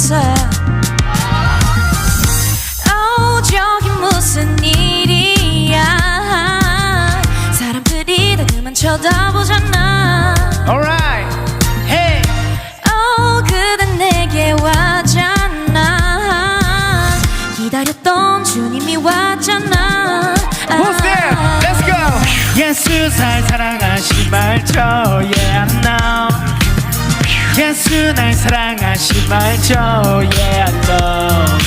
있어. 저기 무슨 일이야. 사람들이 다 그만 쳐다보잖아. Alright, hey. 그댄 내게 왔잖아. 기다렸던 주님이 왔잖아. Who's there? Let's go. 예수 날 사랑하시 말죠. Yeah, I know. 예수 날 사랑하시 말죠. Yeah, I know.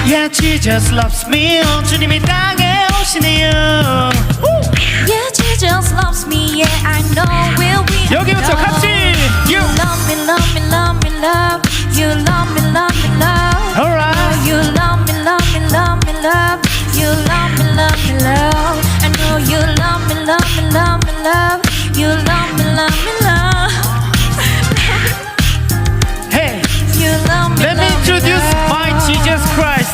Yeah, Jesus loves me. 주님이 땅에 오신 이유. Yeah, Jesus loves me. Yeah, I know will be. 여기부터 같이. You love me, love me, love me, love. You love me, love me, love. Alright. You love me, love me, love me, love. You love me, love me, love. I know you love me, love me, love me, love. You love me, love me, love. Hey, You love me, let me love introduce love. my Jesus Christ.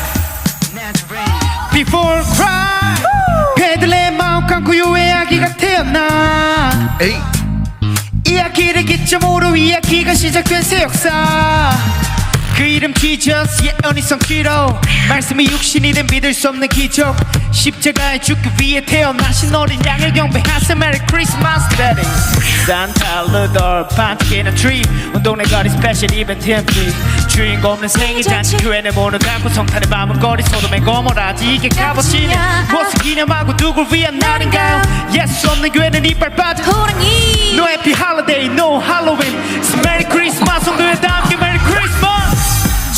Before Christ, 베들레헴 마음 감고 요의 아기가 태어나. 에이. 이 아기를 기점으로 이 아기가 시작된 새 역사. 그 이름 Jesus, 예언이 성취로 말씀이 육신이 된 믿을 수 없는 기적. 십자가에 죽기 위해 태어나신 어린 양을 경배하세. 메리 크리스마스 데이. 산타 루돌프 반짝이는 트리. 온 동네 거리 스페셜 이벤트 MT. 주인공 없는 생일 잔치. 교회는 문을 닫고 성탄의 밤은 거리 소돔의 고모라지. 이게 값어치냐 무엇을 기념하고 누굴 위한 날인가요. 예수 없는 교회는 이빨 빠진 호랑이. No happy holiday, no Halloween. It's Merry Christmas. 성도에 다 함께 Merry Christmas.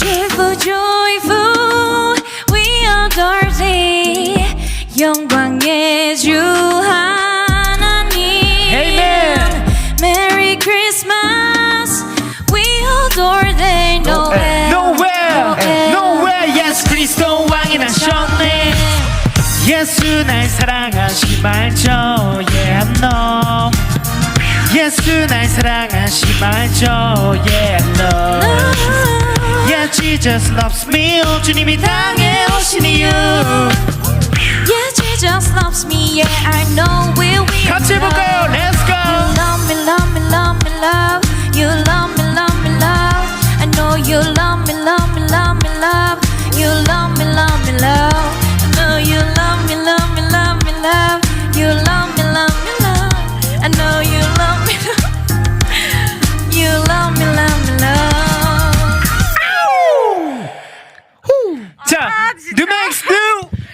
Joyful, joyful, we adore thee. 영광의 주 하나님. Amen. Merry Christmas, we adore thee. Nowhere, nowhere. 예수 그리스도 왕이 나셨네. 예수 날 사랑하시 말죠. Yeah, I know. 예수 날 사랑하시 말죠. Yeah, I know. Yeah, Jesus loves me. 주님이 땅에 오신 이유. Yeah, Jesus loves me. Yeah, I know we'll be. 같이 해볼까요? Let's go. You love me, love me, love me, love. You love me, love me, love. I know you love me, love me, love me, love. You love me, love me, love. I know you love me, love me, love me, love. You love me, love me, love. I know you love me, love. You love me, love me, love. 자, 뉴맥스 뉴.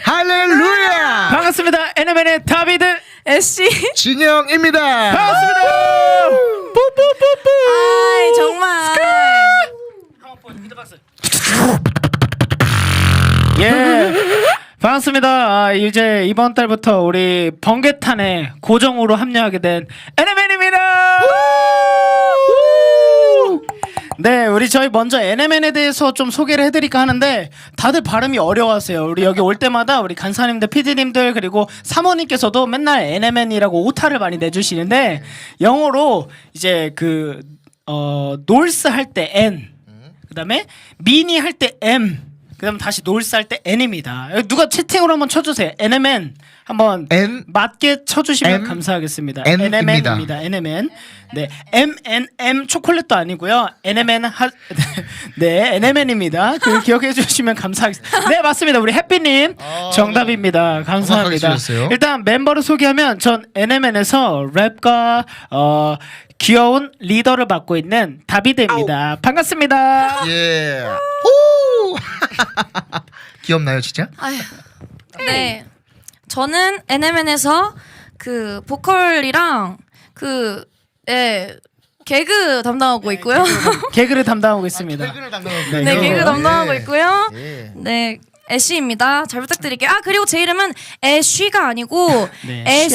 할렐루야. 반갑습니다. NMN의 다비드 애쉬. 진영입니다. 반갑습니다. 뿌뿌뿌뿌. 아이 정말. 예, 반갑습니다. 이제 이번 달부터 우리 번개탄에 고정으로 합류하게 된 NMN입니다. 네, 우리 저희 먼저 NMN에 대해서 좀 소개를 해드릴까 하는데 다들 발음이 어려워하세요. 우리 여기 올 때마다 우리 간사님들, PD님들 그리고 사모님께서도 맨날 NMN이라고 오타를 많이 내주시는데 영어로 이제 놀스 할 때 N, 그다음에 미니 할 때 M, 그다음 다시 놀스 할 때 N입니다. 누가 채팅으로 한번 쳐주세요. NMN 한번 N 맞게 쳐주시면 M 감사하겠습니다. N입니다. NMN입니다. NMN. 네, M 초콜릿도 아니고요. 네, NMN입니다. 그 기억해 주시면 감사하겠습니다. 네, 맞습니다. 우리 해피님 정답입니다. 감사합니다. 맞추셨어요. 일단 멤버를 소개하면 전 NMN에서 랩과 귀여운 리더를 맡고 있는 다비드입니다. 반갑습니다. 예. 오. 귀엽나요, 진짜? 아휴. 네. 저는 NMN에서 그 보컬이랑 개그 담당하고 있고요. 개그를 담당하고 있습니다. 퇴근을 담당하고 네, 네, 개그 담당하고 예. 있고요. 예. 네. 애쉬입니다. 잘 부탁드릴게요. 아 그리고 제 이름은 애쉬가 아니고 네,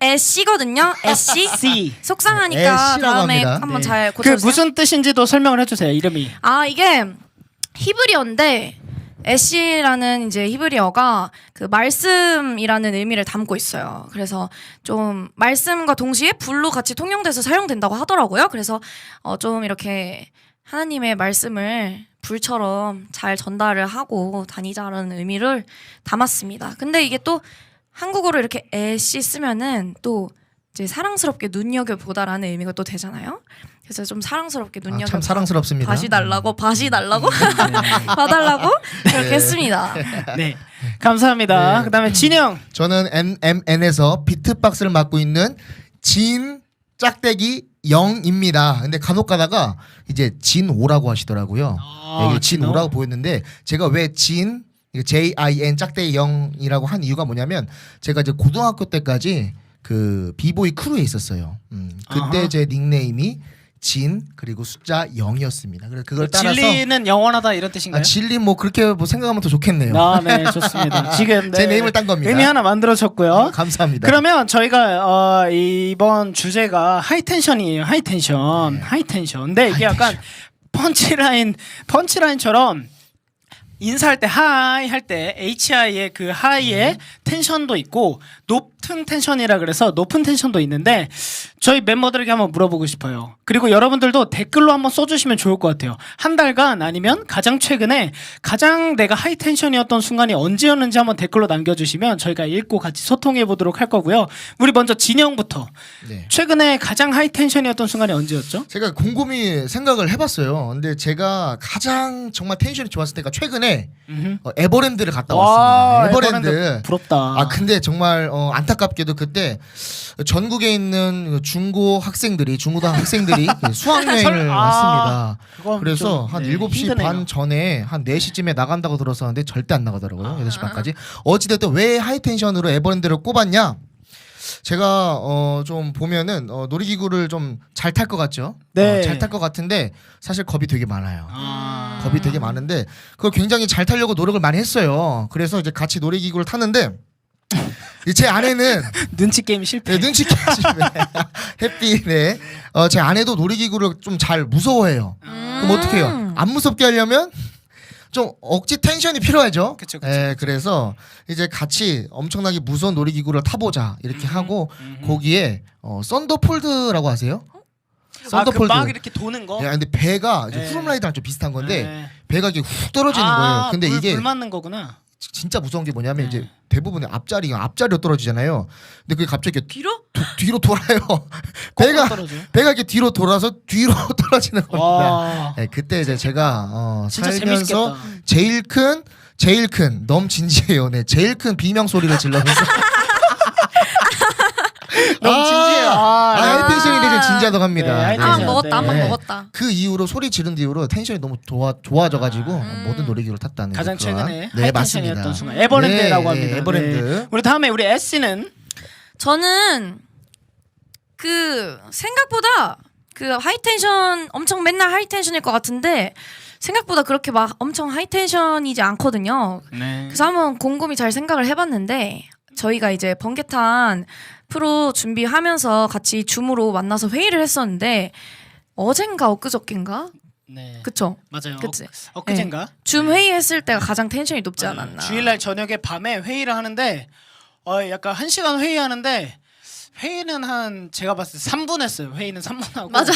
애쉬거든요. 애쉬. C. 속상하니까 애쉬라고 다음에 합니다. 한번 네. 잘 그 고쳐주세요. 무슨 뜻인지도 설명을 해주세요. 이름이. 아 이게 히브리어인데 애쉬라는 이제 히브리어가 그 말씀이라는 의미를 담고 있어요. 그래서 좀 말씀과 동시에 불로 같이 통용돼서 사용된다고 하더라고요. 그래서 좀 이렇게 하나님의 말씀을 불처럼 잘 전달을 하고 다니자라는 의미를 담았습니다. 근데 이게 또 한국어로 이렇게 애쉬 쓰면은 또 이제 사랑스럽게 눈여겨 보다라는 의미가 또 되잖아요. 그래서 좀 사랑스럽게 눈여겨. 참 사랑스럽습니다. 밭이 달라고 봐달라고 그렇게 했습니다. 네, 감사합니다. 네. 그다음에 진영. 저는 MMN에서 비트박스를 맡고 있는 진 짝대기 영입니다. 근데 간혹 가다가 이제 진오라고 하시더라고요. 이게 진오라고 보였는데 제가 왜 JIN 짝대기 영이라고 한 이유가 뭐냐면 제가 이제 고등학교 때까지 그 비보이 크루에 있었어요. 그때 아하. 제 닉네임이 진 그리고 숫자 0이었습니다. 그래서 그걸 따라서 진리는 영원하다 이런 뜻인가요? 진리 뭐 그렇게 뭐 생각하면 더 좋겠네요. 아, 네, 좋습니다. 지금 제 네임을 딴 겁니다. 의미 하나 만들어졌고요. 감사합니다. 그러면 저희가 이번 주제가 하이텐션이에요. 하이텐션. 근데 이게 약간 펀치라인처럼 인사할 때 하이 할 때 HI의 그 하이의 텐션도 있고 높은 텐션이라 그래서 높은 텐션도 있는데 저희 멤버들에게 한번 물어보고 싶어요. 그리고 여러분들도 댓글로 한번 써주시면 좋을 것 같아요. 한 달간 아니면 가장 최근에 가장 내가 하이 텐션이었던 순간이 언제였는지 한번 댓글로 남겨주시면 저희가 읽고 같이 소통해 보도록 할 거고요. 우리 먼저 진영부터 네. 최근에 가장 하이 텐션이었던 순간이 언제였죠? 제가 곰곰이 생각을 해봤어요. 근데 제가 가장 정말 텐션이 좋았을 때가 최근에 에버랜드를 갔다 왔습니다. 에버랜드. 부럽다. 아 근데 정말 안타깝게도 그때 전국에 있는 중고 학생들이 중고등 학생들이 수학여행을 왔습니다. 그건 그래서 좀, 한 네, 7시 힘드네요. 반 전에 한 4시쯤에 나간다고 들었었는데 절대 안 나가더라고요. 8시 반까지. 어찌됐든 왜 하이텐션으로 에버랜드를 꼽았냐? 제가 좀 보면은 놀이기구를 좀 잘 탈 것 같죠? 네. 잘 탈 것 같은데 사실 겁이 되게 많아요. 아. 겁이 되게 많은데 그걸 굉장히 잘 타려고 노력을 많이 했어요. 그래서 이제 같이 놀이기구를 탔는데 제 아내는 눈치 게임 실패. 네, 눈치 깨시네. 햇빛. 네. 제 아내도 놀이기구를 좀 잘 무서워해요. 그럼 어떻게 해요? 안 무섭게 하려면 좀 억지 텐션이 필요하죠. 그쵸. 그래서 이제 같이 엄청나게 무서운 놀이기구를 타보자 이렇게 하고 거기에 썬더폴드라고 아세요? 썬더폴드. 막 이렇게 도는 거. 야, 근데 배가 이제 네. 후룸라이드랑 좀 비슷한 건데 네. 배가 이게 훅 떨어지는 거예요. 근데 이게 불 맞는 거구나. 진짜 무서운 게 뭐냐면 네. 이제 대부분의 앞자리로 떨어지잖아요. 근데 그게 갑자기 이렇게 뒤로 돌아요. 거꾸로 떨어져요? 배가 이렇게 뒤로 돌아서 뒤로 떨어지는 겁니다. 와. 네, 그때 이제 제가 진짜 살면서 재밌겠다. 제일 큰 너무 진지해요. 네, 제일 큰 비명 소리를 질러면서 너무 진지해요. 하이텐션이 되게 진지하다고 합니다. 네, 네. 아 네. 먹었다 한 번 네. 먹었다. 그 이후로 소리 지른 뒤로 텐션이 너무 좋아져가지고 모든 놀이기구를 탔다는 가장 그런. 최근에 네, 하이텐션이었던 맞습니다. 순간 에버랜드라고 네, 합니다. 네, 에버랜드. 네. 우리 다음에 우리 S는 저는 그 생각보다 그 하이텐션 엄청 맨날 하이텐션일 것 같은데 생각보다 그렇게 막 엄청 하이텐션이지 않거든요. 네. 그래서 한번 곰곰이 잘 생각을 해봤는데 저희가 이제 번개탄 프로 준비하면서 같이 줌으로 만나서 회의를 했었는데 어젠가 엊그저께인가? 네. 그쵸? 맞아요. 그치? 엊그젠가? 줌 회의했을 때가 가장 텐션이 높지 않았나. 주일날 저녁에 밤에 회의를 하는데 약간 1시간 회의하는데 회의는 한 제가 봤을 때 3분 했어요. 회의는 3분 하고 맞아.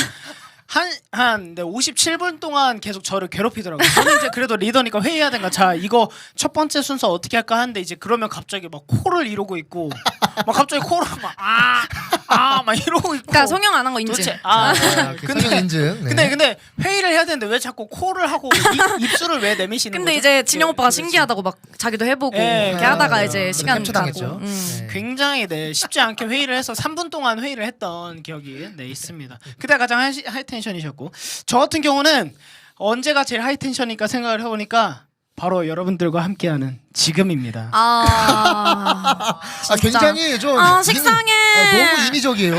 한 57분 동안 계속 저를 괴롭히더라고요. 저는 이제 그래도 리더니까 회의해야 되니까 자 이거 첫 번째 순서 어떻게 할까 하는데 이제 그러면 갑자기 막 코를 이러고 있고 막 갑자기 코를 막 이러고 있고 그러니까 성형 안 한 거 인증. 도대체 성형 인증. 네. 근데 회의를 해야 되는데 왜 자꾸 코를 하고 입술을 왜 내미시는 근데 거죠? 이제 진영 오빠가 도대체. 신기하다고 막 자기도 해보고 예, 이렇게 하다가 맞아요. 이제 그래서 시간 캡처당했죠. 가고. 네. 굉장히 쉽지 않게 회의를 해서 3분 동안 회의를 했던 기억이 있습니다. 그때 가장 하이텐션이셨고 저 같은 경우는 언제가 제일 하이텐션이니까 생각을 해보니까 바로 여러분들과 함께하는 지금입니다. 진짜. 굉장히 좀 식상해. 너무 인위적이에요.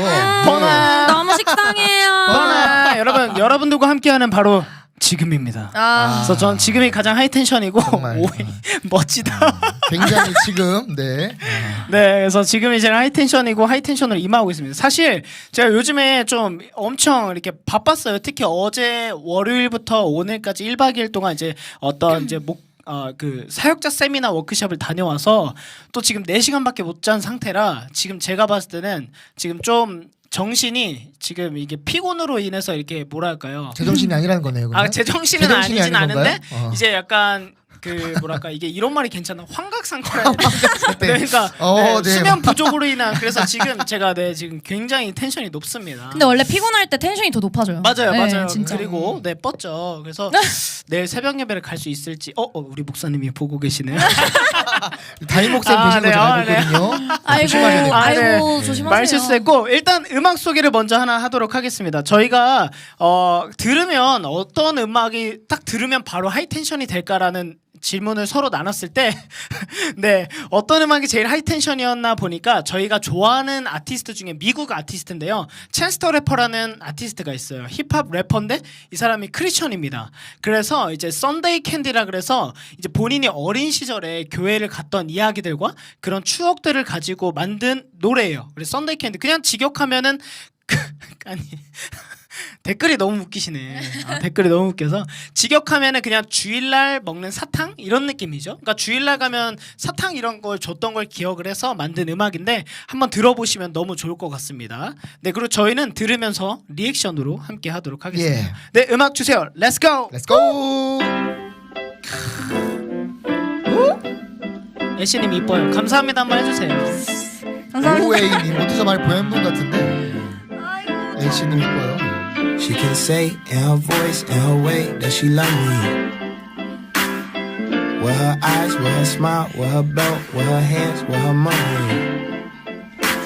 뻔한 너무 식상해요. 여러분들과 함께하는 바로 지금입니다. 그래서 전 지금이 가장 하이텐션이고 정말. 오해 멋지다. 굉장히 지금 네. 네, 그래서 지금이 제일 하이텐션이고 하이텐션으로 임하고 있습니다. 사실 제가 요즘에 좀 엄청 이렇게 바빴어요. 특히 어제 월요일부터 오늘까지 1박 2일 동안 이제 어떤 이제 그 사역자 세미나 워크숍을 다녀와서 또 지금 4시간밖에 못 잔 상태라 지금 제가 봤을 때는 지금 좀 정신이 지금 이게 피곤으로 인해서 이렇게 뭐랄까요? 제정신이 아니라는 거네요. 그러면? 제정신은 제정신이 아니진 아닌 건가요? 않은데 이제 약간 그 뭐랄까 이게 이런 말이 괜찮아 환각상태라 그러니까 네. 수면 부족으로 인한 그래서 지금 제가 지금 굉장히 텐션이 높습니다. 근데 원래 피곤할 때 텐션이 더 높아져요. 맞아요, 네, 맞아요. 진짜. 그리고 뻗죠. 그래서 내일 새벽 예배를 갈 수 있을지 우리 목사님이 보고 계시네요. 담임 목사님 보시는 거 제가 네. 알고 있거든요. 조심하셔야 돼요. 아이고 조심하세요. 말 실수했고 일단 음악 소개를 먼저 하나 하도록 하겠습니다. 저희가 들으면 어떤 음악이 딱 들으면 바로 하이텐션이 될까라는 질문을 서로 나눴을 때 네, 어떤 음악이 제일 하이텐션이었나 보니까 저희가 좋아하는 아티스트 중에 미국 아티스트인데요. 챈스터 래퍼라는 아티스트가 있어요. 힙합 래퍼인데 이 사람이 크리스천입니다. 그래서 이제 썬데이 캔디라 그래서 이제 본인이 어린 시절에 교회를 갔던 이야기들과 그런 추억들을 가지고 만든 노래예요. 그래서 썬데이 캔디 그냥 직역하면은 아니 댓글이 너무 웃기시네. 댓글이 너무 웃겨서 직역하면은 그냥 주일날 먹는 사탕 이런 느낌이죠. 그러니까 주일날 가면 사탕 이런 걸 줬던 걸 기억을 해서 만든 음악인데 한번 들어보시면 너무 좋을 것 같습니다. 네, 그리고 저희는 들으면서 리액션으로 함께 하도록 하겠습니다. 예. 네, 음악 주세요. Let's go. Let's go. 애쉬님 이뻐요. 감사합니다 한번 해주세요. 감사합니다. 오웨이님 어디서 많이 보낸 분 같은데. 애쉬님 이뻐요. She can say in her voice, in her way, that she love me. With her eyes, with her smile, with her belt, with her hands, with her money.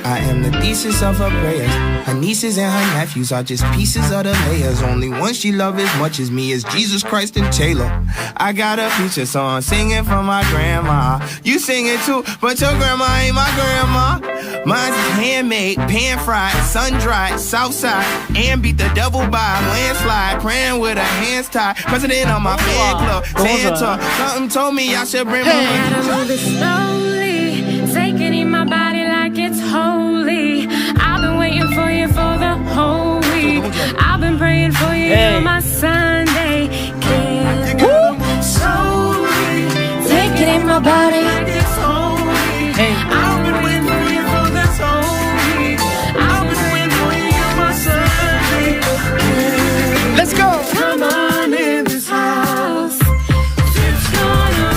I am the thesis of her prayers. Her nieces and her nephews are just pieces of the layers. Only one she love as much as me is Jesus Christ and Taylor. I got a feature song singing for my grandma. You sing it too, but your grandma ain't my grandma. Mine's handmade, pan fried, sun dried, south side, and beat the devil by a landslide. Praying with her hands tied. President of my fan club, Santa. Something told me I should bring my Gotta move it slowly, take it in my body like it's holy. I've been waiting for you for the whole week. I've been praying for you on my Sunday. Can't go slowly, take it in my body like it's holy. I've been waiting for you for this whole week. I've been waiting for you on my Sunday. Let's go. Come on in this house. It's gonna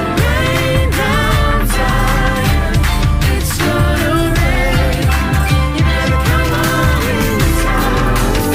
rain down time. It's gonna rain. You better come on in this house.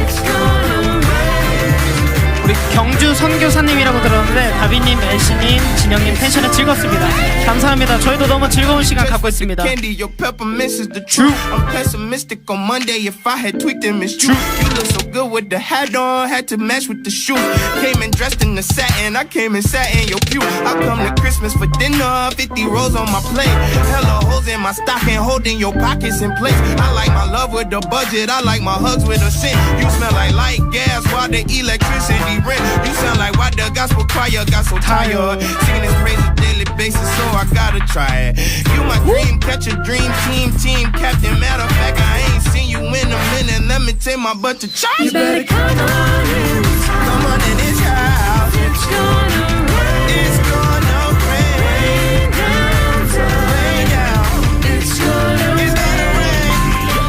It's gonna rain. 우리 경주 선교사님이라고 들었는데 다비님, 애쉬님, 진영님 텐션은 즐겁습니다. 감사합니다. 저희도 너무 즐거운 시간 갖고 있습니다. Candy, your peppermints is the truth. I'm pessimistic on Monday. If I had tweaked them, it's true. You look so good with the hat on, had to match with the shoes. Came in dressed in the satin, I came and sat in your pew. I come to Christmas for dinner, 50 rolls on my plate. Hella holes in my stocking, holding your pockets in place. I like my love with the budget, I like my hugs with a cent. You smell like light gas while the electricity rent. You sound like why the gospel choir got so tired. Singing this praise on a daily basis, so I gotta try it. You my dream catcher, dream team captain. Matter of fact, I ain't seen you in a minute. Let me take my butt to church. You better come on in this house. Come on in this house. It's gonna rain. It's gonna rain. Down time. Rain down. It's gonna It's gonna rain.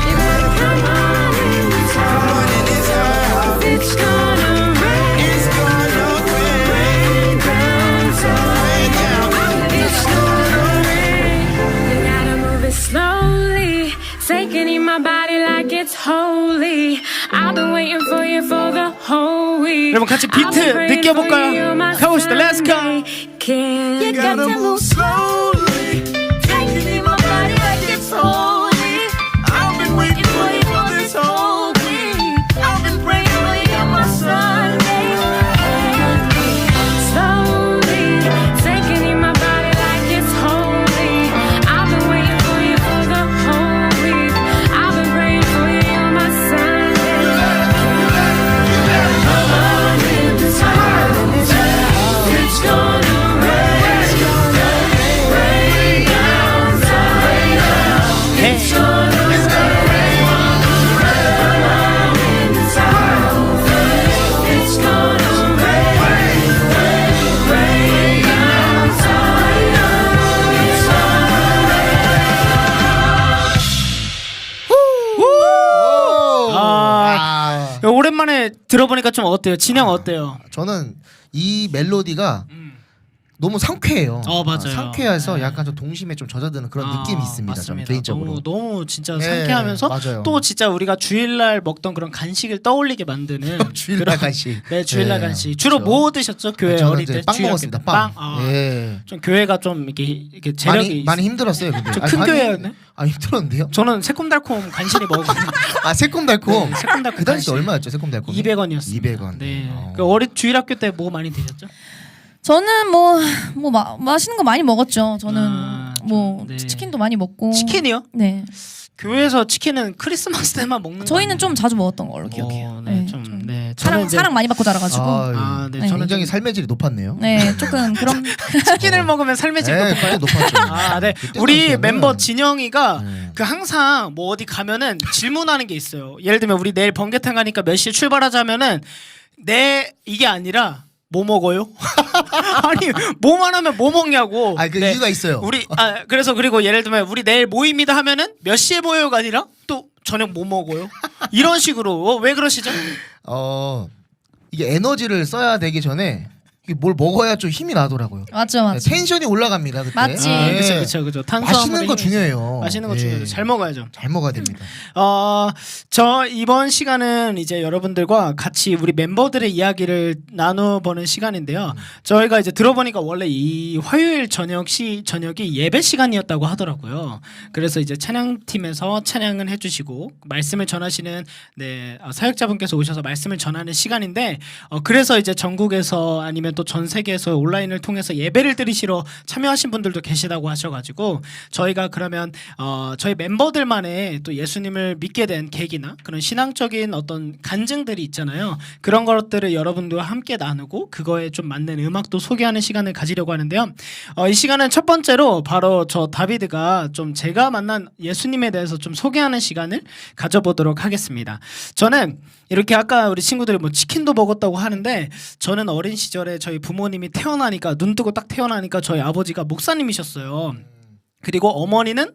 You better come on in this Come house. on in this house. It's gonna rain. It's gonna rain. Down time. Rain down. It's gonna rain. You gotta move it slowly, take it in my body like it's holy. I've been waiting for you for the whole week. 여러분 같이 비트 I've been praying 느껴볼까요? for you on my 가봅시다. Let's go. Sunday. Can't You gotta move slowly. take it in my body like it's holy. I've been waiting for you for this whole week. I've been praying for you on my Sunday. Slowly, take it in my body like it's holy. I've been waiting for you for the whole week. I've been praying for you on my Sunday. Come on in this house. It's gonna rain. 오랜만에 들어보니까 좀 어때요? 진영 어때요? 저는 이 멜로디가 너무 상쾌해요. 맞아요. 상쾌해서 네. 약간 좀 동심에 좀 젖어드는 그런 느낌이 있습니다. 저는 맞습니다. 개인적으로. 너무 진짜 네, 상쾌하면서 맞아요. 또 진짜 우리가 주일날 먹던 그런 간식을 떠올리게 만드는 주일날 그런- 간식. 네, 주일날 네, 간식. 주로 그렇죠. 뭐 드셨죠? 교회 저는 어릴 이제 때 빵 주일학교 먹었습니다. 때? 빵. 아, 예. 좀 교회가 좀 이렇게 재력이 많이 힘들었어요. 근데. 좀 아니, 큰 많이- 교회였네? 아 힘들었는데요? 저는 새콤달콤 간신히 먹었거든요. 아 새콤달콤. 네, 새콤달콤 그 당시 간식. 얼마였죠? 새콤달콤. 200원이었어요. 200원. 네. 그 어린 주일학교 때 뭐 많이 드셨죠? 저는 맛있는 거 많이 먹었죠. 저는 네. 치킨도 많이 먹고. 치킨이요? 네. 교회에서 치킨은 크리스마스 때만 먹는 거 저희는 아니에요? 좀 자주 먹었던 걸로 기억해요. 네, 네. 저는 이제- 사랑 많이 받고 자라가지고. 아, 네, 네. 저는 굉장히 삶의 질이 높았네요. 네, 조금 그런. 치킨을 먹으면 삶의 질 네, 높은가요? 그때 높았죠. 아, 네. 그때 우리 당시에는- 멤버 진영이가 네. 그 항상 뭐 어디 가면은 질문하는 게 있어요. 예를 들면 우리 내일 번개탕 가니까 몇 시에 출발하자면은 이게 아니라 뭐 먹어요? 아니 뭐만 하면 뭐 먹냐고. 아, 그 네. 이유가 있어요. 그래서 그리고 예를 들면 우리 내일 모임이다 하면은 몇 시에 모여가 아니라 또 저녁 뭐 먹어요? 이런 식으로 왜 그러시죠? 이게 에너지를 써야 되기 전에 이게 뭘 먹어야 좀 힘이 나더라고요. 맞죠, 맞죠. 텐션이 올라갑니다. 그때. 맞지. 네. 그렇죠. 맛있는 거 중요해요. 맛있는 거 예. 중요해요. 잘 먹어야죠. 잘 먹어야 됩니다. 저 이번 시간은 이제 여러분들과 같이 우리 멤버들의 이야기를 나눠보는 시간인데요. 저희가 이제 들어보니까 원래 이 화요일 저녁이 예배 시간이었다고 하더라고요. 그래서 이제 찬양팀에서 찬양을 해주시고 말씀을 전하시는 사역자분께서 오셔서 말씀을 전하는 시간인데 그래서 이제 전국에서 아니면 또 전 세계에서 온라인을 통해서 예배를 드리시러 참여하신 분들도 계시다고 하셔가지고 저희가 그러면 저희 멤버들만의 또 예수님을 믿게 된 계기나 그런 신앙적인 어떤 간증들이 있잖아요. 그런 것들을 여러분들과 함께 나누고 그거에 좀 맞는 음악도 소개하는 시간을 가지려고 하는데요. 이 시간은 첫 번째로 바로 저 다비드가 좀 제가 만난 예수님에 대해서 좀 소개하는 시간을 가져보도록 하겠습니다. 저는 이렇게 아까 우리 친구들이 뭐 치킨도 먹었다고 하는데 저는 어린 시절에 저희 부모님이 태어나니까 눈 뜨고 딱 태어나니까 저희 아버지가 목사님이셨어요. 그리고 어머니는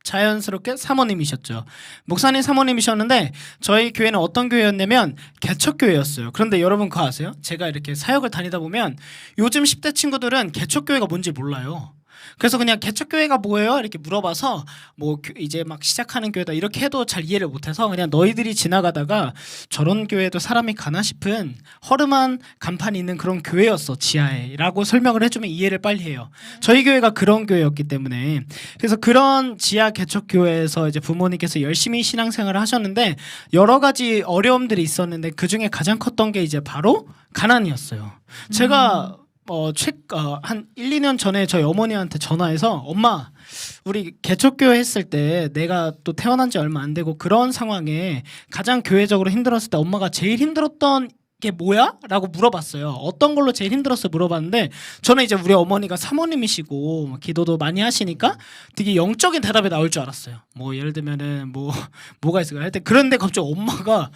자연스럽게 사모님이셨죠. 목사님 사모님이셨는데 저희 교회는 어떤 교회였냐면 개척교회였어요. 그런데 여러분 그거 아세요? 제가 이렇게 사역을 다니다 보면 요즘 10대 친구들은 개척교회가 뭔지 몰라요. 그래서 그냥 개척교회가 뭐예요? 이렇게 물어봐서 뭐 이제 막 시작하는 교회다 이렇게 해도 잘 이해를 못해서 그냥 너희들이 지나가다가 저런 교회도 사람이 가나 싶은 허름한 간판이 있는 그런 교회였어 지하에 라고 설명을 해주면 이해를 빨리 해요. 저희 교회가 그런 교회였기 때문에 그래서 그런 지하 개척교회에서 이제 부모님께서 열심히 신앙생활을 하셨는데 여러 가지 어려움들이 있었는데 그 중에 가장 컸던 게 이제 바로 가난이었어요. 제가 한 1, 2년 전에 저희 어머니한테 전화해서 엄마 우리 개척교회 했을 때 내가 또 태어난 지 얼마 안 되고 그런 상황에 가장 교회적으로 힘들었을 때 엄마가 제일 힘들었던 게 뭐야? 라고 물어봤어요. 어떤 걸로 제일 힘들었어 물어봤는데 저는 이제 우리 어머니가 사모님이시고 기도도 많이 하시니까 되게 영적인 대답이 나올 줄 알았어요. 뭐 예를 들면은 뭐가 있을까 할 때 그런데 갑자기 엄마가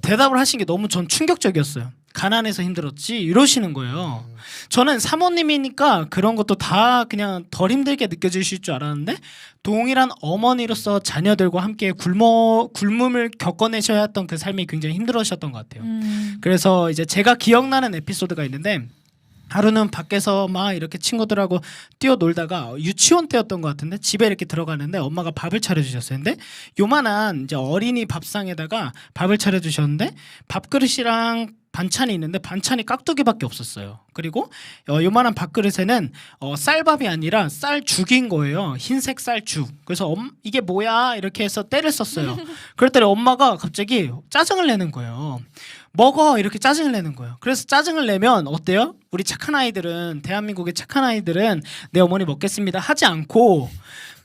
대답을 하신 게 너무 전 충격적이었어요. 가난해서 힘들었지 이러시는 거예요. 저는 사모님이니까 그런 것도 다 그냥 덜 힘들게 느껴지실 줄 알았는데 동일한 어머니로서 자녀들과 함께 굶음을 겪어내셔야 했던 그 삶이 굉장히 힘들으셨던 것 같아요. 그래서 이제 제가 기억나는 에피소드가 있는데 하루는 밖에서 막 이렇게 친구들하고 뛰어놀다가 유치원 때였던 것 같은데 집에 이렇게 들어가는데 엄마가 밥을 차려주셨어요. 근데 요만한 이제 어린이 밥상에다가 밥을 차려주셨는데 밥그릇이랑 반찬이 있는데 반찬이 깍두기밖에 없었어요. 그리고 요만한 밥그릇에는 쌀밥이 아니라 쌀죽인 거예요. 흰색 쌀죽. 그래서 이게 뭐야 이렇게 해서 때를 썼어요. 그랬더니 엄마가 갑자기 짜증을 내는 거예요. 먹어 이렇게 짜증을 내는 거예요. 그래서 짜증을 내면 어때요? 우리 착한 아이들은 대한민국의 착한 아이들은 내 어머니 먹겠습니다 하지 않고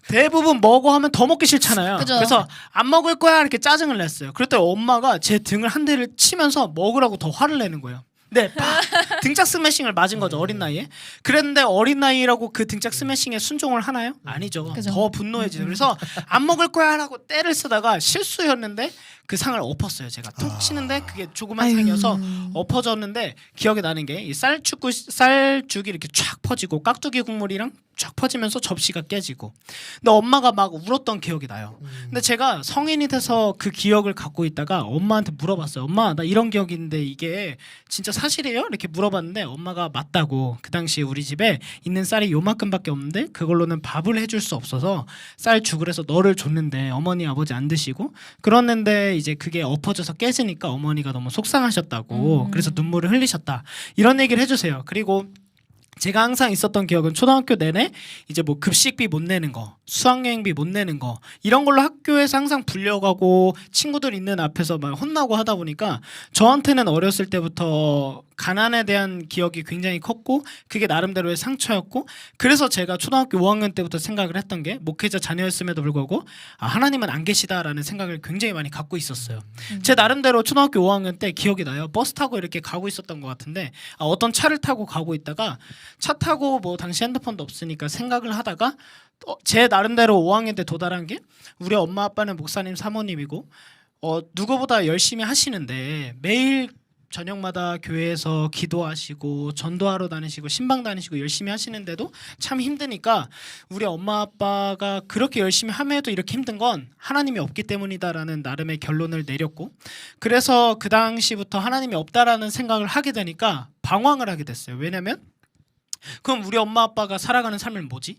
대부분 먹어 하면 더 먹기 싫잖아요. 그죠. 그래서 안 먹을 거야 이렇게 짜증을 냈어요. 그랬더니 엄마가 제 등을 한 대를 치면서 먹으라고 더 화를 내는 거예요. 네, 등짝 스매싱을 맞은 거죠 어린 나이에. 그랬는데 어린 나이라고 그 등짝 스매싱에 순종을 하나요? 아니죠. 그죠. 더 분노해지죠. 그래서 안 먹을 거야라고 때를 쓰다가 실수였는데 그 상을 엎었어요. 제가 툭 치는데 그게 조그만 상이어서 엎어졌는데 기억에 나는 게 이 쌀죽이 이렇게 쫙 퍼지고 깍두기 국물이랑 쫙 퍼지면서 접시가 깨지고. 근데 엄마가 막 울었던 기억이 나요. 근데 제가 성인이 돼서 그 기억을 갖고 있다가 엄마한테 물어봤어요. 엄마, 나 이런 기억이 있는데 이게 진짜 사실이에요? 이렇게 물어봤는데 엄마가 맞다고. 그 당시에 우리 집에 있는 쌀이 요만큼밖에 없는데 그걸로는 밥을 해줄 수 없어서 쌀 죽을 해서 너를 줬는데 어머니 아버지 안 드시고 그랬는데 이제 그게 엎어져서 깨지니까 어머니가 너무 속상하셨다고. 그래서 눈물을 흘리셨다. 이런 얘기를 해주세요. 그리고 제가 항상 있었던 기억은 초등학교 내내 이제 뭐 급식비 못 내는 거, 수학여행비 못 내는 거 이런 걸로 학교에서 항상 불려가고 친구들 있는 앞에서 막 혼나고 하다 보니까 저한테는 어렸을 때부터 가난에 대한 기억이 굉장히 컸고 그게 나름대로의 상처였고 그래서 제가 초등학교 5학년 때부터 생각을 했던 게 목회자 자녀였음에도 불구하고 하나님은 안 계시다라는 생각을 굉장히 많이 갖고 있었어요. 제 나름대로 초등학교 5학년 때 기억이 나요. 버스 타고 이렇게 가고 있었던 것 같은데 어떤 차를 타고 가고 있다가 차 타고 뭐 당시 핸드폰도 없으니까 생각을 하다가 제 나름대로 5학년 때 도달한 게 우리 엄마 아빠는 목사님 사모님이고 누구보다 열심히 하시는데 매일 저녁마다 교회에서 기도하시고 전도하러 다니시고 신방 다니시고 열심히 하시는데도 참 힘드니까 우리 엄마 아빠가 그렇게 열심히 함에도 이렇게 힘든 건 하나님이 없기 때문이다라는 나름의 결론을 내렸고 그래서 그 당시부터 하나님이 없다라는 생각을 하게 되니까 방황을 하게 됐어요. 왜냐면 그럼 우리 엄마 아빠가 살아가는 삶은 뭐지?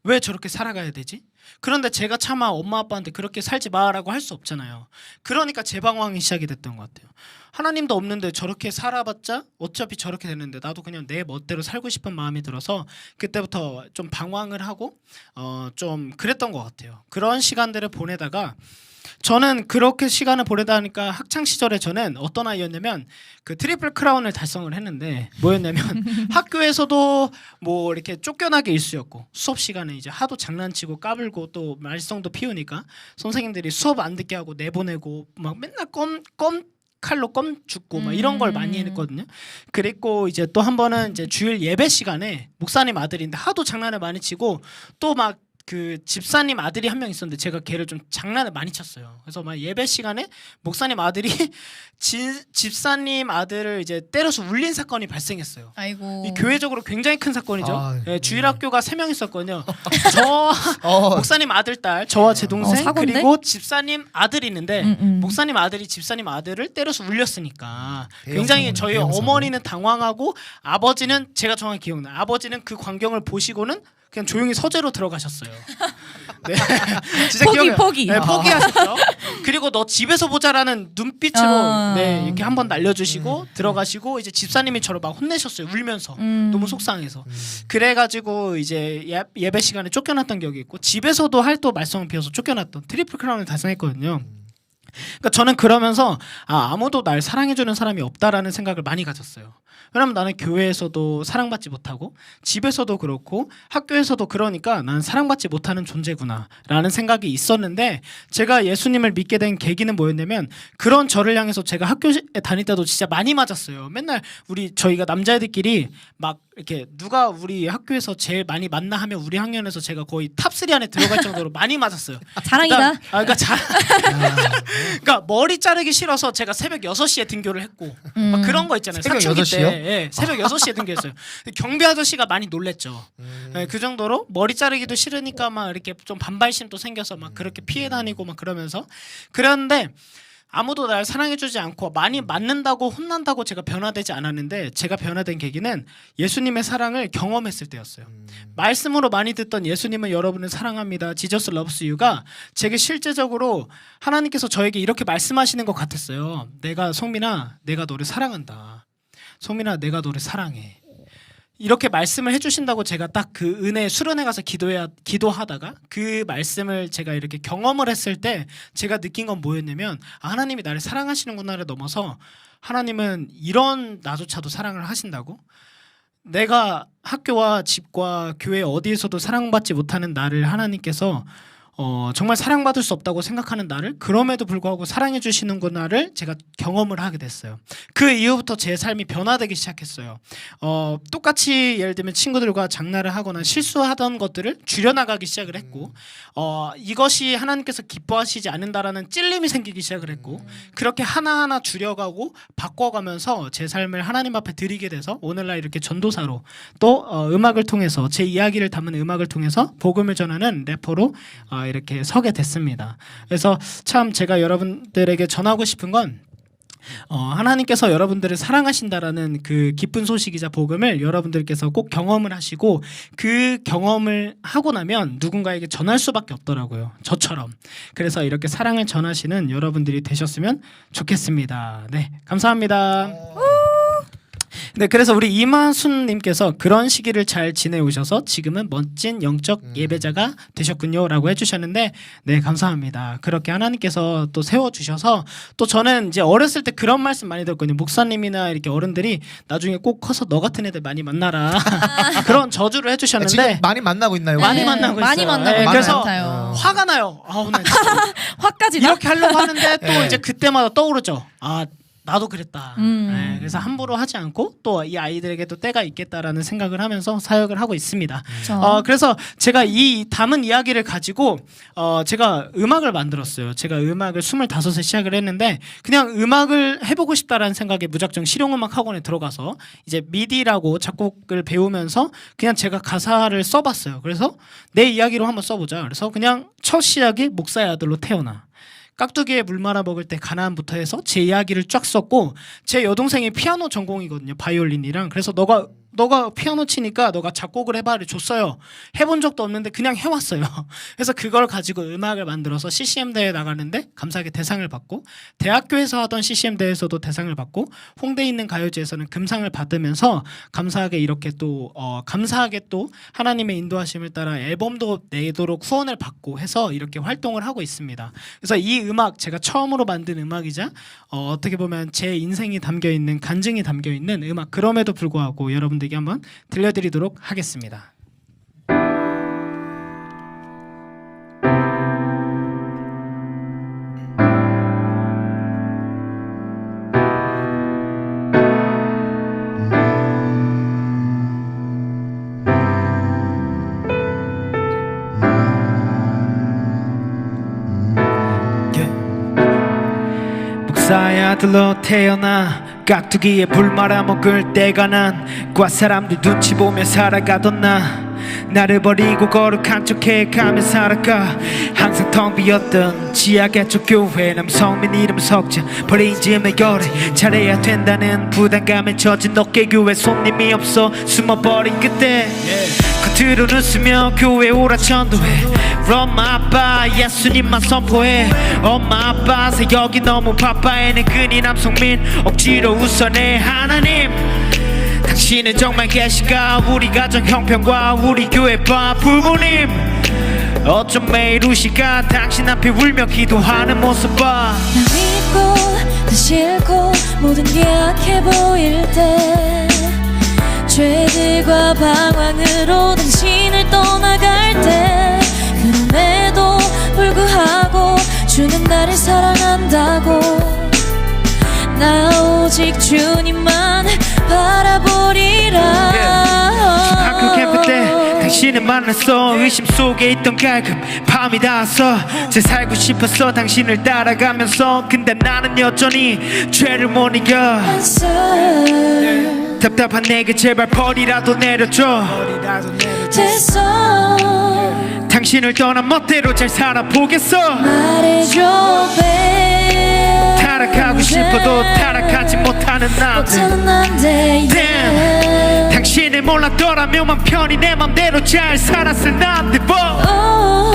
왜 저렇게 살아가야 되지? 그런데 제가 차마 엄마 아빠한테 그렇게 살지 마라고 할 수 없잖아요. 그러니까 재방황이 시작이 됐던 것 같아요. 하나님도 없는데 저렇게 살아봤자 어차피 저렇게 되는데 나도 그냥 내 멋대로 살고 싶은 마음이 들어서 그때부터 좀 방황을 하고 좀 그랬던 것 같아요. 그런 시간들을 보내다가 저는 그렇게 시간을 보내다 하니까 학창 시절에 저는 어떤 아이였냐면 그 트리플 크라운을 달성을 했는데 뭐였냐면 학교에서도 뭐 이렇게 쫓겨나게 일수였고 수업 시간에 이제 하도 장난치고 까불고 또 말썽도 피우니까 선생님들이 수업 안 듣게 하고 내보내고 막 맨날 칼로 껌 죽고 막 이런 걸 많이 했거든요. 그랬고 이제 또 한 번은 이제 주일 예배 시간에 목사님 아들인데 하도 장난을 많이 치고 또 막 그 집사님 아들이 한 명 있었는데 제가 걔를 좀 장난을 많이 쳤어요. 그래서 막 예배 시간에 목사님 아들이 집사님 아들을 이제 때려서 울린 사건이 발생했어요. 아이고. 이 교회적으로 굉장히 큰 사건이죠. 아, 예, 주일학교가 3명 있었거든요. 저 목사님 아들 딸, 저와 제 동생 사고인데? 그리고 집사님 아들이 있는데 음. 목사님 아들이 집사님 아들을 때려서 울렸으니까 대형 굉장히 사고네, 저희 대형 사고. 어머니는 당황하고 아버지는 제가 정확히 기억나요. 아버지는 그 광경을 보시고는 그냥 조용히 서재로 들어가셨어요. 네. 진짜 포기. 네, 포기하셨죠. 그리고 너 집에서 보자라는 눈빛으로 네, 이렇게 한번 날려주시고 들어가시고 이제 집사님이 저를 막 혼내셨어요. 울면서 너무 속상해서. 그래가지고 이제 예배 시간에 쫓겨났던 기억이 있고 집에서도 할도 말썽을 피워서 쫓겨났던 트리플 크라운을 달성했거든요. 그러니까 저는 그러면서 아무도 날 사랑해주는 사람이 없다라는 생각을 많이 가졌어요. 왜냐면 나는 교회에서도 사랑받지 못하고 집에서도 그렇고 학교에서도 그러니까 나는 사랑받지 못하는 존재구나 라는 생각이 있었는데 제가 예수님을 믿게 된 계기는 뭐였냐면 그런 저를 향해서 제가 학교에 다닐 때도 진짜 많이 맞았어요. 맨날 저희가 남자애들끼리 막 이렇게 누가 우리 학교에서 제일 많이 맞나 하면 우리 학년에서 제가 거의 탑3 안에 들어갈 정도로 많이 맞았어요. 자랑이다. 그러니까 머리 자르기 싫어서 제가 새벽 6시에 등교를 했고 막 그런 거 있잖아요. 새벽 사춘기 6시요? 때 예, 새벽 6시에 등교했어요. 경비 아저씨가 많이 놀랬죠. 예, 그 정도로 머리 자르기도 싫으니까 막 이렇게 좀 반발심도 생겨서 막 그렇게 피해 다니고 막 그러면서 그랬는데 아무도 날 사랑해주지 않고 많이 맞는다고 혼난다고 제가 변화되지 않았는데 제가 변화된 계기는 예수님의 사랑을 경험했을 때였어요. 말씀으로 많이 듣던 예수님은 여러분을 사랑합니다. Jesus loves you가 제게 실제적으로 하나님께서 저에게 이렇게 말씀하시는 것 같았어요. 성민아 내가 너를 사랑한다. 성민아 내가 너를 사랑해. 이렇게 말씀을 해주신다고 제가 딱 그 은혜 수련회 가서 기도하다가 그 말씀을 제가 이렇게 경험을 했을 때 제가 느낀 건 뭐였냐면 하나님이 나를 사랑하시는구나를 넘어서 하나님은 이런 나조차도 사랑을 하신다고? 내가 학교와 집과 교회 어디에서도 사랑받지 못하는 나를 하나님께서 정말 사랑받을 수 없다고 생각하는 나를 그럼에도 불구하고 사랑해 주시는구나를 제가 경험을 하게 됐어요. 그 이후부터 제 삶이 변화되기 시작했어요. 똑같이 예를 들면 친구들과 장난을 하거나 실수하던 것들을 줄여나가기 시작을 했고 이것이 하나님께서 기뻐하시지 않는다라는 찔림이 생기기 시작을 했고 그렇게 하나하나 줄여가고 바꿔가면서 제 삶을 하나님 앞에 드리게 돼서 오늘날 이렇게 전도사로 또 음악을 통해서 제 이야기를 담은 음악을 통해서 복음을 전하는 래퍼로 이렇게 서게 됐습니다. 그래서 참 제가 여러분들에게 전하고 싶은 건 하나님께서 여러분들을 사랑하신다라는 그 기쁜 소식이자 복음을 여러분들께서 꼭 경험을 하시고 그 경험을 하고 나면 누군가에게 전할 수밖에 없더라고요. 저처럼. 그래서 이렇게 사랑을 전하시는 여러분들이 되셨으면 좋겠습니다. 네, 감사합니다. 네, 그래서 우리 이만순님께서 그런 시기를 잘 지내오셔서 지금은 멋진 영적 예배자가 되셨군요라고 해주셨는데, 네, 감사합니다. 그렇게 하나님께서 또 세워주셔서 또 저는 이제 어렸을 때 그런 말씀 많이 들었거든요. 목사님이나 이렇게 어른들이 나중에 꼭 커서 너 같은 애들 많이 만나라 그런 저주를 해주셨는데 지금 많이 만나고 있나요? 많이 만나고 많이 있어요. 만나고 네, 있는 그래서 것 같아요. 화가 나요. 오늘 화까지 나? 이렇게 하려고 하는데 또 네. 이제 그때마다 떠오르죠. 나도 그랬다. 음. 네, 그래서 함부로 하지 않고 또 이 아이들에게도 때가 있겠다라는 생각을 하면서 사역을 하고 있습니다. 그래서 제가 이 담은 이야기를 가지고 제가 음악을 만들었어요. 제가 음악을 25세 시작을 했는데 그냥 음악을 해보고 싶다라는 생각에 무작정 실용음악 학원에 들어가서 이제 미디라고 작곡을 배우면서 그냥 제가 가사를 써봤어요. 그래서 내 이야기로 한번 써보자. 그래서 그냥 첫 시작이 목사의 아들로 태어나. 깍두기에 물 말아 먹을 때 가나안부터 해서 제 이야기를 쫙 썼고 제 여동생이 피아노 전공이거든요. 바이올린이랑. 그래서 너가 피아노 치니까 너가 작곡을 해봐를 줬어요. 해본 적도 없는데 그냥 해왔어요. 그래서 그걸 가지고 음악을 만들어서 CCM 대회에 나가는데 감사하게 대상을 받고 대학교에서 하던 CCM 대회에서도 대상을 받고 홍대에 있는 가요제에서는 금상을 받으면서 감사하게 이렇게 또 감사하게 또 하나님의 인도하심을 따라 앨범도 내도록 후원을 받고 해서 이렇게 활동을 하고 있습니다. 그래서 이 음악 제가 처음으로 만든 음악이자 어떻게 보면 제 인생이 담겨있는 간증이 담겨있는 음악 그럼에도 불구하고 여러분들께 한번 들려드리도록 하겠습니다. 목사의 아들로 태어나 깍두기에 불 말아 먹을 때가 난 과 사람들 눈치 보며 살아가던 나를 버리고 거룩한 척해 가며 살아가 항상 텅 비었던 지하 개척 교회 남성민 이름 석자 버린 짐의 거래 잘해야 된다는 부담감에 젖은 어깨 교회 손님이 없어 숨어버린 그때 겉으로 웃으며 교회 오라 전도해 엄마 아빠 예수님만 선포해 엄마 아빠 사역이 너무 바빠 애는 근이 남성민 억지로 웃어내 하나님 당신은 정말 계신가 우리 가정 형편과 우리 교회와 부모님 어쩜 매일 우실까 당신 앞에 울며 기도하는 모습 봐 나 믿고 더 싫고 모든 게 약해 보일 때 죄들과 방황으로 당신을 떠나갈 때 그럼에도 불구하고 주는 나를 사랑한다고 나 오직 주님만 바라보리라 학교 캠프 때 당신을 만났어 의심 속에 있던 갈급 밤이 닿았어 제 살고 싶었어 당신을 따라가면서 근데 나는 여전히 죄를 못 이겨 Answer 답답한 내게 제발 벌이라도 내려줘 됐어 당신을 떠난 멋대로 잘 살아보겠어 말해줘 babe 타락하고 싶어도 타락하지 못하는 남들 Damn 당신을 몰랐더라면 맘 편히 내 맘대로 잘 살았을 남들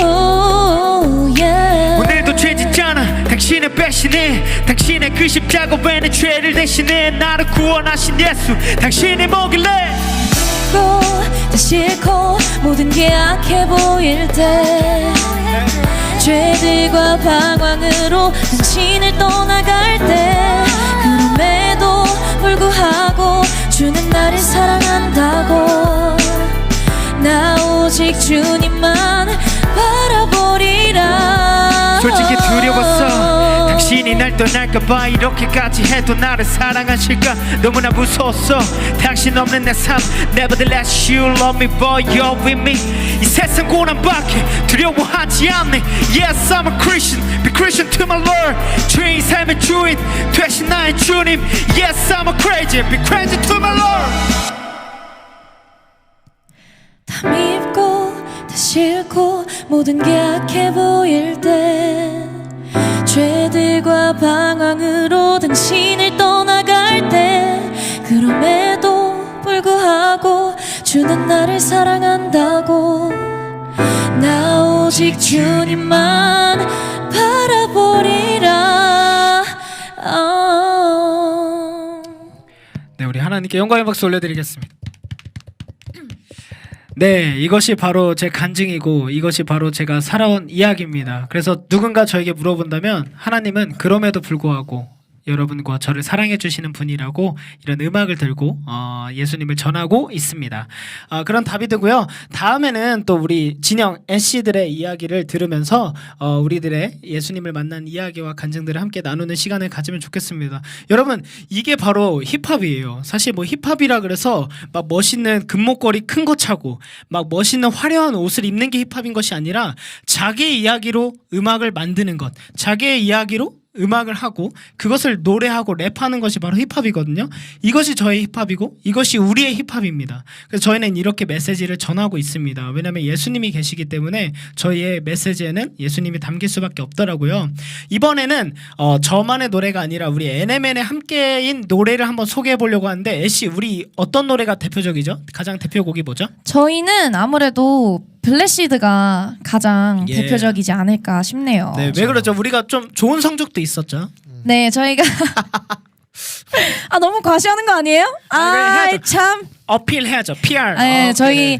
oh, yeah. 오늘도 죄 짓잖아 당신을 배신해 당신의 그 십자가 외는 죄를 대신해 나를 구원하신 예수 당신이 뭐길래 더 싫고 모든 게 약해 보일 때 죄들과 방황으로 당신을 떠나갈 때 그럼에도 불구하고 주는 나를 사랑한다고 나 오직 주님만 바라보리라 날 떠날까봐 이렇게까지 해도 나를 사랑하실까 너무나 무서웠어 당신 없는 내 삶 Nevertheless you love me boy you're with me 이 세상 고난밖에 두려워하지 않네 Yes I'm a Christian be Christian to my Lord 주인 삶의 주인 되신 나의 주님 Yes I'm a crazy be crazy to my Lord 다 밉고 다 싫고 모든 게 악해 보일 때 죄들과 방황으로 당신을 떠나갈 때 그럼에도 불구하고 주는 나를 사랑한다고 나 오직 주님만 바라보리라 네, 우리 하나님께 영광의 박수 올려드리겠습니다. 네, 이것이 바로 제 간증이고 이것이 바로 제가 살아온 이야기입니다. 그래서 누군가 저에게 물어본다면 하나님은 그럼에도 불구하고 여러분과 저를 사랑해 주시는 분이라고 이런 음악을 들고 예수님을 전하고 있습니다. 그런 다비드고요. 다음에는 또 우리 진영 애쉬들의 이야기를 들으면서 우리들의 예수님을 만난 이야기와 간증들을 함께 나누는 시간을 가지면 좋겠습니다. 여러분 이게 바로 힙합이에요. 사실 뭐 힙합이라 그래서 막 멋있는 금목걸이 큰 거 차고 막 멋있는 화려한 옷을 입는 게 힙합인 것이 아니라 자기의 이야기로 음악을 만드는 것, 자기의 이야기로 음악을 하고 그것을 노래하고 랩하는 것이 바로 힙합이거든요. 이것이 저의 힙합이고 이것이 우리의 힙합입니다. 그래서 저희는 이렇게 메시지를 전하고 있습니다. 왜냐하면 예수님이 계시기 때문에 저희의 메시지에는 예수님이 담길 수밖에 없더라고요. 이번에는 저만의 노래가 아니라 우리 NMN의 함께인 노래를 한번 소개해 보려고 하는데 애쉬 우리 어떤 노래가 대표적이죠? 가장 대표곡이 뭐죠? 저희는 아무래도 블레시드가 가장 예. 대표적이지 않을까 싶네요. 네, 왜 그러죠? 우리가 좀 좋은 성적도 있었죠. 네, 저희가 너무 과시하는 거 아니에요? 해야죠. 참. 어필해야죠. PR. 네, 저희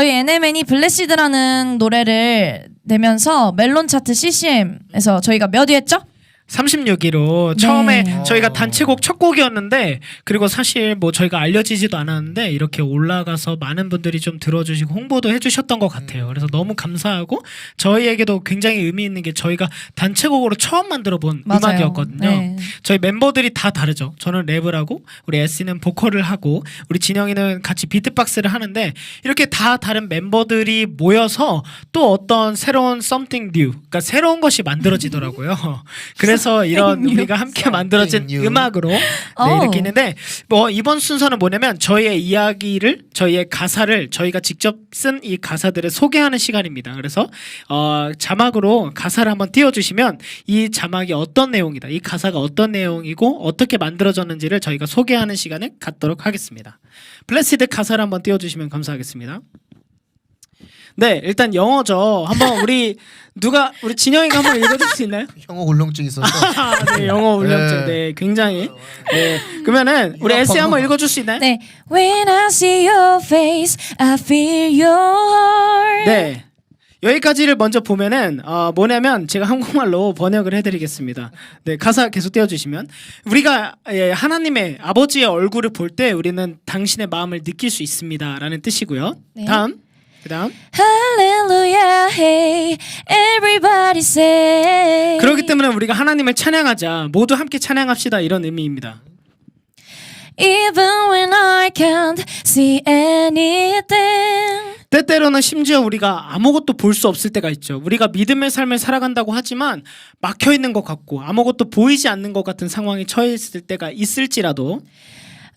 NMN이 블레시드라는 노래를 내면서 멜론 차트 CCM에서 저희가 몇 위 했죠? 36위로 처음에 저희가 단체곡 첫 곡이었는데 그리고 사실 뭐 저희가 알려지지도 않았는데 이렇게 올라가서 많은 분들이 좀 들어주시고 홍보도 해주셨던 것 같아요. 그래서 너무 감사하고 저희에게도 굉장히 의미 있는 게 저희가 단체곡으로 처음 만들어본 맞아요. 음악이었거든요. 네. 저희 멤버들이 다 다르죠. 저는 랩을 하고 우리 에스는 보컬을 하고 우리 진영이는 같이 비트박스를 하는데 이렇게 다 다른 멤버들이 모여서 또 어떤 새로운 something new, 그러니까 새로운 것이 만들어지더라고요. 그래서 이런 우리가 함께 만들어진 음악으로 이렇게 있는데 뭐 이번 순서는 뭐냐면 저희의 이야기를 저희의 가사를 저희가 직접 쓴 이 가사들을 소개하는 시간입니다. 그래서 자막으로 가사를 한번 띄워주시면 이 자막이 어떤 내용이다, 이 가사가 어떤 내용이고 어떻게 만들어졌는지를 저희가 소개하는 시간을 갖도록 하겠습니다. 블레시드 가사를 한번 띄워주시면 감사하겠습니다. 네, 일단 영어죠. 한번 우리 진영이가 한번 읽어줄 수 있나요? 영어 울렁증 있어서. 네, 영어 울렁증. 네, 굉장히. 네, 그러면은 우리 에스 한번 읽어줄 수 있나요? 네. When I see your face, I feel your heart. 네. 여기까지를 먼저 보면은 뭐냐면 제가 한국말로 번역을 해드리겠습니다. 네, 가사 계속 띄워주시면 우리가 하나님의 아버지의 얼굴을 볼 때 우리는 당신의 마음을 느낄 수 있습니다라는 뜻이고요. 네. 그다음 Hallelujah, hey, everybody say. 그렇기 때문에 우리가 하나님을 찬양하자, 모두 함께 찬양합시다 이런 의미입니다. Even when I can't see anything. 때때로는 심지어 우리가 아무것도 볼 수 없을 때가 있죠. 우리가 믿음의 삶을 살아간다고 하지만 막혀 있는 것 같고 아무것도 보이지 않는 것 같은 상황에 처해 있을 때가 있을지라도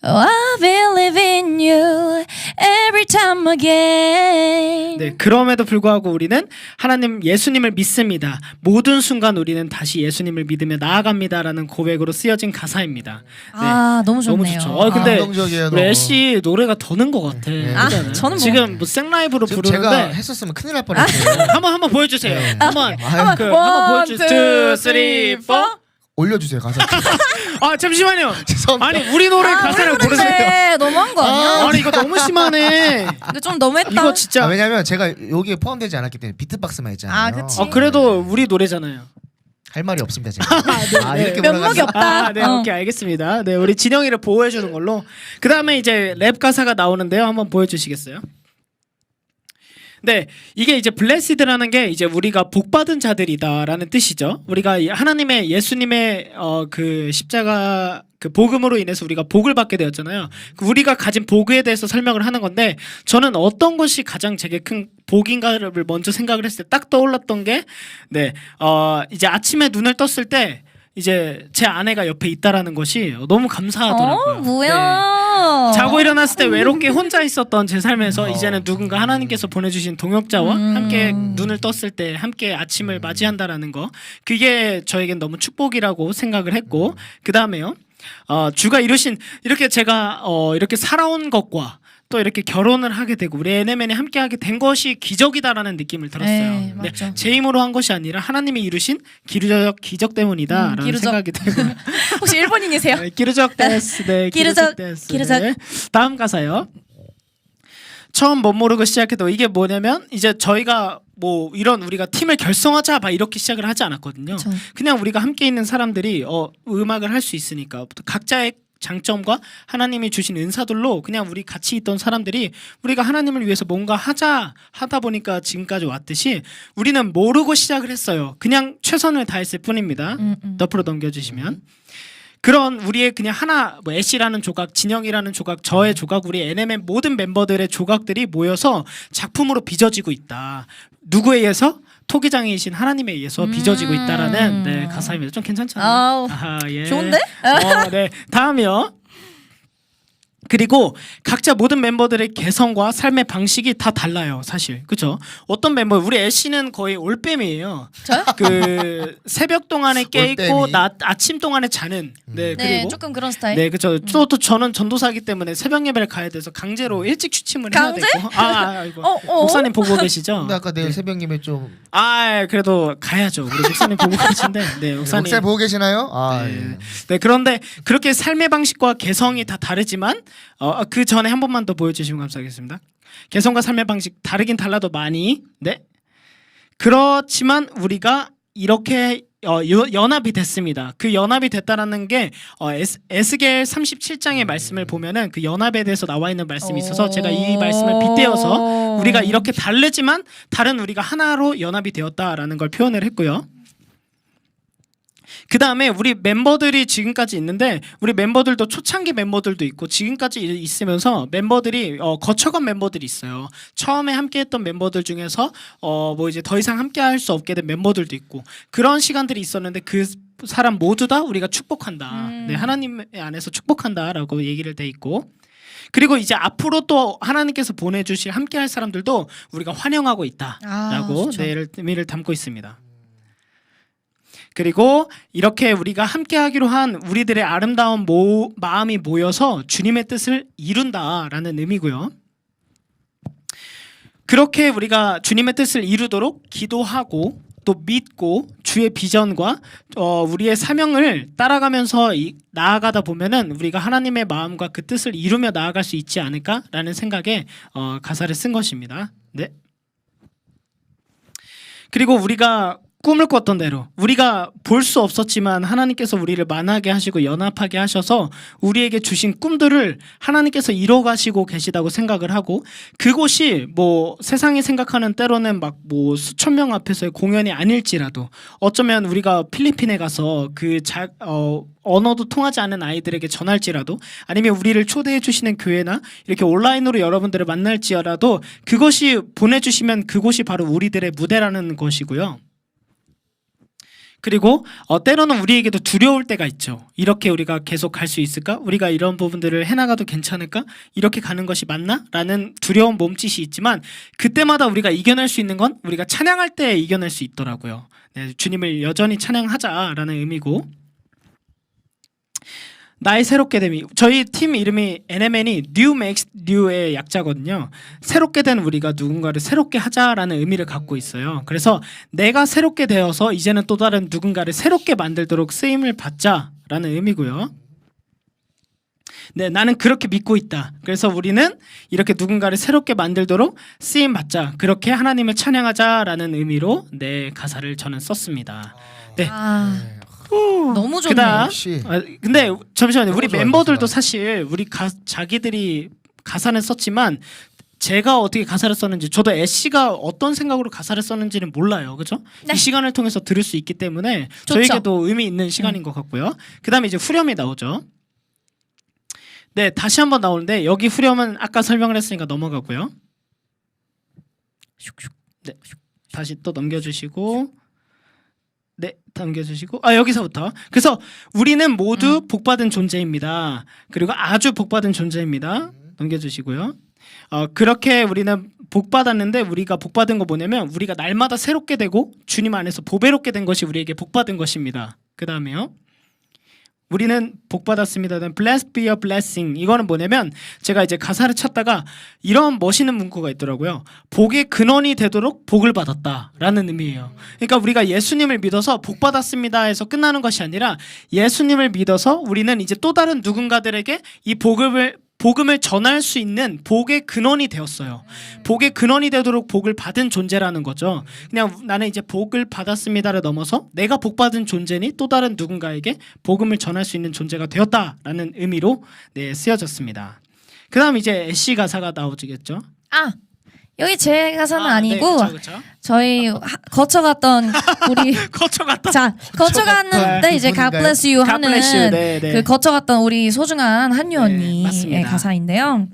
Oh, I believe in you every time again. 네, 그럼에도 불구하고 우리는 하나님 예수님을 믿습니다. 모든 순간 우리는 다시 예수님을 믿으며 나아갑니다라는 고백으로 쓰여진 가사입니다. 네, 너무 좋네요. 너무 좋죠. 근데 감동적이에요, 우리 너무. 애쉬 노래가 더는 것 같아. 그렇잖아요. 저는 뭐- 지금 뭐 생라이브로 지금 부르는데 제가 했었으면 큰일 날 뻔했어요. 한번 보여주세요. 네. 한번 One, 보여주세요. 2, 3, 4. 올려주세요 가사. 잠시만요. 죄송합니다. 아니 우리 노래 가사를 모르세요. 네, 너무한 거 아니야? 아니 이거 너무 심하네. 근데 좀 너무했다. 이거 진짜. 왜냐면 제가 여기에 포함되지 않았기 때문에 비트박스만 했잖아요. 그치. 그래도 우리 노래잖아요. 할 말이 없습니다 제가. 이렇게 면목이 몰아가지고. 없다. 네, 오케이 알겠습니다. 네, 우리 진영이를 보호해 주는 걸로. 그 다음에 이제 랩 가사가 나오는데요. 한번 보여주시겠어요? 네, 이게 이제 블레시드라는 게 이제 우리가 복받은 자들이다라는 뜻이죠. 우리가 하나님의 예수님의 그 십자가 그 복음으로 인해서 우리가 복을 받게 되었잖아요. 우리가 가진 복에 대해서 설명을 하는 건데 저는 어떤 것이 가장 제게 큰 복인가를 먼저 생각을 했을 때 딱 떠올랐던 게 네, 이제 아침에 눈을 떴을 때 이제 제 아내가 옆에 있다라는 것이 너무 감사하더라고요. 뭐야? 네. 자고 일어났을 때 외롭게 혼자 있었던 제 삶에서 이제는 누군가 하나님께서 보내주신 동역자와 함께 눈을 떴을 때 함께 아침을 맞이한다라는 거, 그게 저에겐 너무 축복이라고 생각을 했고, 그 다음에요, 주가 이루신 이렇게 제가 이렇게 살아온 것과 또 이렇게 결혼을 하게 되고 우리 NMN이 함께하게 된 것이 기적이다라는 느낌을 들었어요. 네, 네, 맞죠. 제 힘으로 한 것이 아니라 하나님이 이루신 기적 때문이다라는 기르적. 생각이 들고 혹시 일본인이세요? 네, 기르적 데스, 네, 기르적, 데스. 기르적. 네. 다음 가사요. 처음 못 모르고 시작해도 이게 뭐냐면 이제 저희가 뭐 이런 우리가 팀을 결성하자 막 이렇게 시작을 하지 않았거든요. 그쵸. 그냥 우리가 함께 있는 사람들이 음악을 할 수 있으니까 각자의 장점과 하나님이 주신 은사들로 그냥 우리 같이 있던 사람들이 우리가 하나님을 위해서 뭔가 하다 보니까 지금까지 왔듯이 우리는 모르고 시작을 했어요. 그냥 최선을 다했을 뿐입니다. 옆으로 넘겨주시면. 그런 우리의 그냥 하나, 뭐 애쉬라는 조각, 진영이라는 조각, 저의 조각, 우리 NMN 모든 멤버들의 조각들이 모여서 작품으로 빚어지고 있다. 누구에 의해서? 토기장이신 하나님에 의해서 빚어지고 있다라는 네, 가사입니다. 좀 괜찮잖아요. 아우, 아하, 예. 좋은데? 네. 다음이요. 그리고 각자 모든 멤버들의 개성과 삶의 방식이 다 달라요, 사실. 그렇죠? 어떤 멤버, 우리 애쉬는 거의 올빼미예요. 저요? 그 새벽 동안에 깨 있고 올빼미. 아침 동안에 자는. 네, 네, 그리고 조금 그런 스타일. 네, 그렇죠. 또 저는 전도사이기 때문에 새벽 예배를 가야 돼서 강제로 일찍 취침을 강제? 해야 되고. 아이고. 어? 목사님 보고 계시죠? 근데 아까 내일 새벽님에 좀 그래도 가야죠. 우리 목사님 보고 계신데. 네, 목사님. 목사 보고 계시나요? 아, 네. 예. 네, 그런데 그렇게 삶의 방식과 개성이 다 다르지만 그 전에 한 번만 더 보여주시면 감사하겠습니다. 개성과 삶의 방식 다르긴 달라도 많이. 네. 그렇지만 우리가 이렇게 연합이 됐습니다. 그 연합이 됐다라는 게 에스겔 37장의 말씀을 보면은 그 연합에 대해서 나와 있는 말씀이 있어서 제가 이 말씀을 빗대어서 우리가 이렇게 다르지만 다른 우리가 하나로 연합이 되었다라는 걸 표현을 했고요. 그 다음에 우리 멤버들이 지금까지 있는데 우리 멤버들도 초창기 멤버들도 있고 지금까지 있으면서 멤버들이 거쳐간 멤버들이 있어요. 처음에 함께했던 멤버들 중에서 뭐 이제 더 이상 함께할 수 없게 된 멤버들도 있고 그런 시간들이 있었는데 그 사람 모두 다 우리가 축복한다. 네, 하나님 안에서 축복한다라고 얘기를 돼 있고. 그리고 이제 앞으로 또 하나님께서 보내주실 함께할 사람들도 우리가 환영하고 있다라고 의미를 담고 있습니다. 그리고 이렇게 우리가 함께하기로 한 우리들의 아름다운 마음이 모여서 주님의 뜻을 이룬다라는 의미고요. 그렇게 우리가 주님의 뜻을 이루도록 기도하고 또 믿고 주의 비전과 우리의 사명을 따라가면서 나아가다 보면은 우리가 하나님의 마음과 그 뜻을 이루며 나아갈 수 있지 않을까라는 생각에 가사를 쓴 것입니다. 네. 그리고 우리가 꿈을 꿨던 대로 우리가 볼 수 없었지만 하나님께서 우리를 만나게 하시고 연합하게 하셔서 우리에게 주신 꿈들을 하나님께서 이뤄가시고 계시다고 생각을 하고 그곳이 뭐 세상이 생각하는 때로는 막 뭐 수천 명 앞에서의 공연이 아닐지라도 어쩌면 우리가 필리핀에 가서 언어도 통하지 않는 아이들에게 전할지라도 아니면 우리를 초대해 주시는 교회나 이렇게 온라인으로 여러분들을 만날지라도 그것이 보내주시면 그곳이 바로 우리들의 무대라는 것이고요. 그리고 때로는 우리에게도 두려울 때가 있죠. 이렇게 우리가 계속 갈 수 있을까? 우리가 이런 부분들을 해나가도 괜찮을까? 이렇게 가는 것이 맞나? 라는 두려운 몸짓이 있지만 그때마다 우리가 이겨낼 수 있는 건 우리가 찬양할 때 이겨낼 수 있더라고요. 네, 주님을 여전히 찬양하자라는 의미고 나의 새롭게 됨이 저희 팀 이름이 NMN이 New Makes New의 약자거든요. 새롭게 된 우리가 누군가를 새롭게 하자라는 의미를 갖고 있어요. 그래서 내가 새롭게 되어서 이제는 또 다른 누군가를 새롭게 만들도록 쓰임을 받자라는 의미고요. 네, 나는 그렇게 믿고 있다. 그래서 우리는 이렇게 누군가를 새롭게 만들도록 쓰임 받자. 그렇게 하나님을 찬양하자라는 의미로 네, 가사를 저는 썼습니다. 네. 너무 좋네요. 그다음 역시. 근데 잠시만요. 우리 너무 좋아요, 멤버들도 가사가. 사실 우리 자기들이 가사는 썼지만 제가 어떻게 가사를 썼는지 저도 애쉬가 어떤 생각으로 가사를 썼는지는 몰라요. 그죠? 네. 이 시간을 통해서 들을 수 있기 때문에 좋죠. 저에게도 의미 있는 시간인 것 같고요. 그다음에 이제 후렴이 나오죠. 네, 다시 한번 나오는데 여기 후렴은 아까 설명을 했으니까 넘어가고요. 네, 다시 또 넘겨주시고, 네, 넘겨주시고, 여기서부터. 그래서 우리는 모두 복받은 존재입니다. 그리고 아주 복받은 존재입니다. 넘겨주시고요. 그렇게 우리는 복받았는데 우리가 복받은 거 뭐냐면 우리가 날마다 새롭게 되고 주님 안에서 보배롭게 된 것이 우리에게 복받은 것입니다. 그 다음에요. 우리는 복받았습니다. Blessed be a blessing. 이거는 뭐냐면 제가 이제 가사를 찾다가 이런 멋있는 문구가 있더라고요. 복의 근원이 되도록 복을 받았다라는 의미예요. 그러니까 우리가 예수님을 믿어서 복받았습니다 해서 끝나는 것이 아니라 예수님을 믿어서 우리는 이제 또 다른 누군가들에게 이 복음을 전할 수 있는 복의 근원이 되었어요. 복의 근원이 되도록 복을 받은 존재라는 거죠. 그냥 나는 이제 복을 받았습니다를 넘어서 내가 복 받은 존재니 또 다른 누군가에게 복음을 전할 수 있는 존재가 되었다라는 의미로 네, 쓰여졌습니다. 그다음 이제 애쉬 가사가 나오겠죠. 아 여기 제 가사는 아니고 네, 그쵸. 저희 거쳐갔던 우리 거쳐갔다. 자 거쳐갔는데 이제 God 그분인가요? bless you God 하는 bless you. 네, 네. 그 거쳐갔던 우리 소중한 한유 네, 언니의 맞습니다. 가사인데요.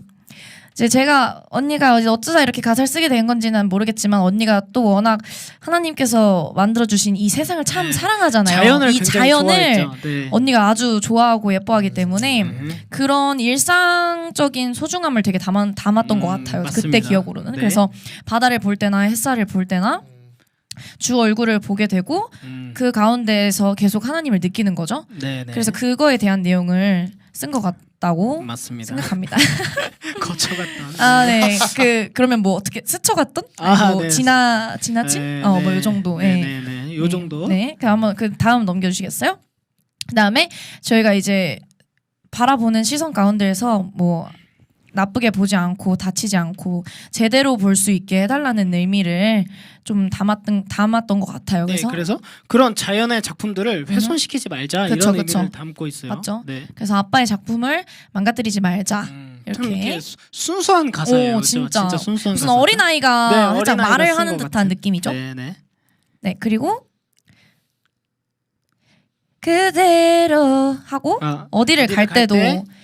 이제 제가 언니가 어쩌다 이렇게 가사를 쓰게 된 건지는 모르겠지만 언니가 또 워낙 하나님께서 만들어주신 이 세상을 참 사랑하잖아요. 자연을 이 굉장히 자연을 좋아했죠. 네. 언니가 아주 좋아하고 예뻐하기 때문에 그런 일상적인 소중함을 되게 담았던 것 같아요. 그때 맞습니다. 기억으로는. 네. 그래서 바다를 볼 때나 햇살을 볼 때나 주 얼굴을 보게 되고 그 가운데에서 계속 하나님을 느끼는 거죠. 네, 네. 그래서 그거에 대한 내용을 쓴 것 같다고 맞습니다. 생각합니다. 거쳐갔다. 아, 네. 그러면 뭐 어떻게 스쳐갔던? 뭐 네. 지나친? 네, 뭐 네. 요 정도. 네, 예. 네, 네. 요 정도. 네. 그 다음 넘겨주시겠어요? 그다음에 저희가 이제 바라보는 시선 가운데에서 뭐 나쁘게 보지 않고 다치지 않고 제대로 볼 수 있게 해달라는 의미를 좀 담았던 것 같아요. 네, 그래서 그래서 그런 자연의 작품들을 훼손시키지 말자 그쵸, 이런 그쵸. 의미를 담고 있어요. 맞죠? 네. 그래서 아빠의 작품을 망가뜨리지 말자. 참 이렇게. 이렇게 순수한 가사예요. 오, 그렇죠? 진짜 순수한 무슨 가사. 어린아이가 네, 살짝 어린아이가 말을 쓴 하는 것 듯한 같은. 느낌이죠. 네, 네. 네, 그리고 그대로 하고 어디를 갈 때도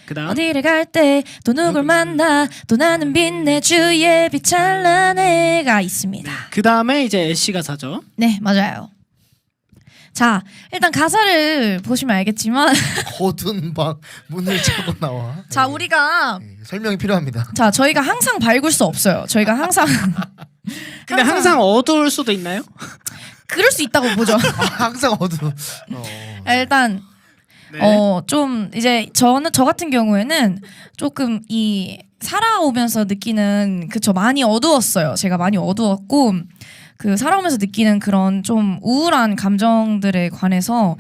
그다음 어디를 갈 때 또 누굴 만나 또 나는 빛내 주의 빛 찬란해가 있습니다. 그다음에 이제 애쉬 가사죠. 네, 맞아요. 자, 일단 가사를 보시면 알겠지만 어두운 방 문을 차고 나와. 자, 네. 우리가 네, 설명이 필요합니다. 자, 저희가 항상 밝을 수 없어요. 저희가 항상 근데 항상 어두울 수도 있나요? 그럴 수 있다고 보죠. 항상 어두워. 일단 네. 좀 이제 저 같은 경우에는 조금 이 살아오면서 느끼는 많이 어두웠어요. 제가 많이 어두웠고 그 살아오면서 느끼는 그런 좀 우울한 감정들에 관해서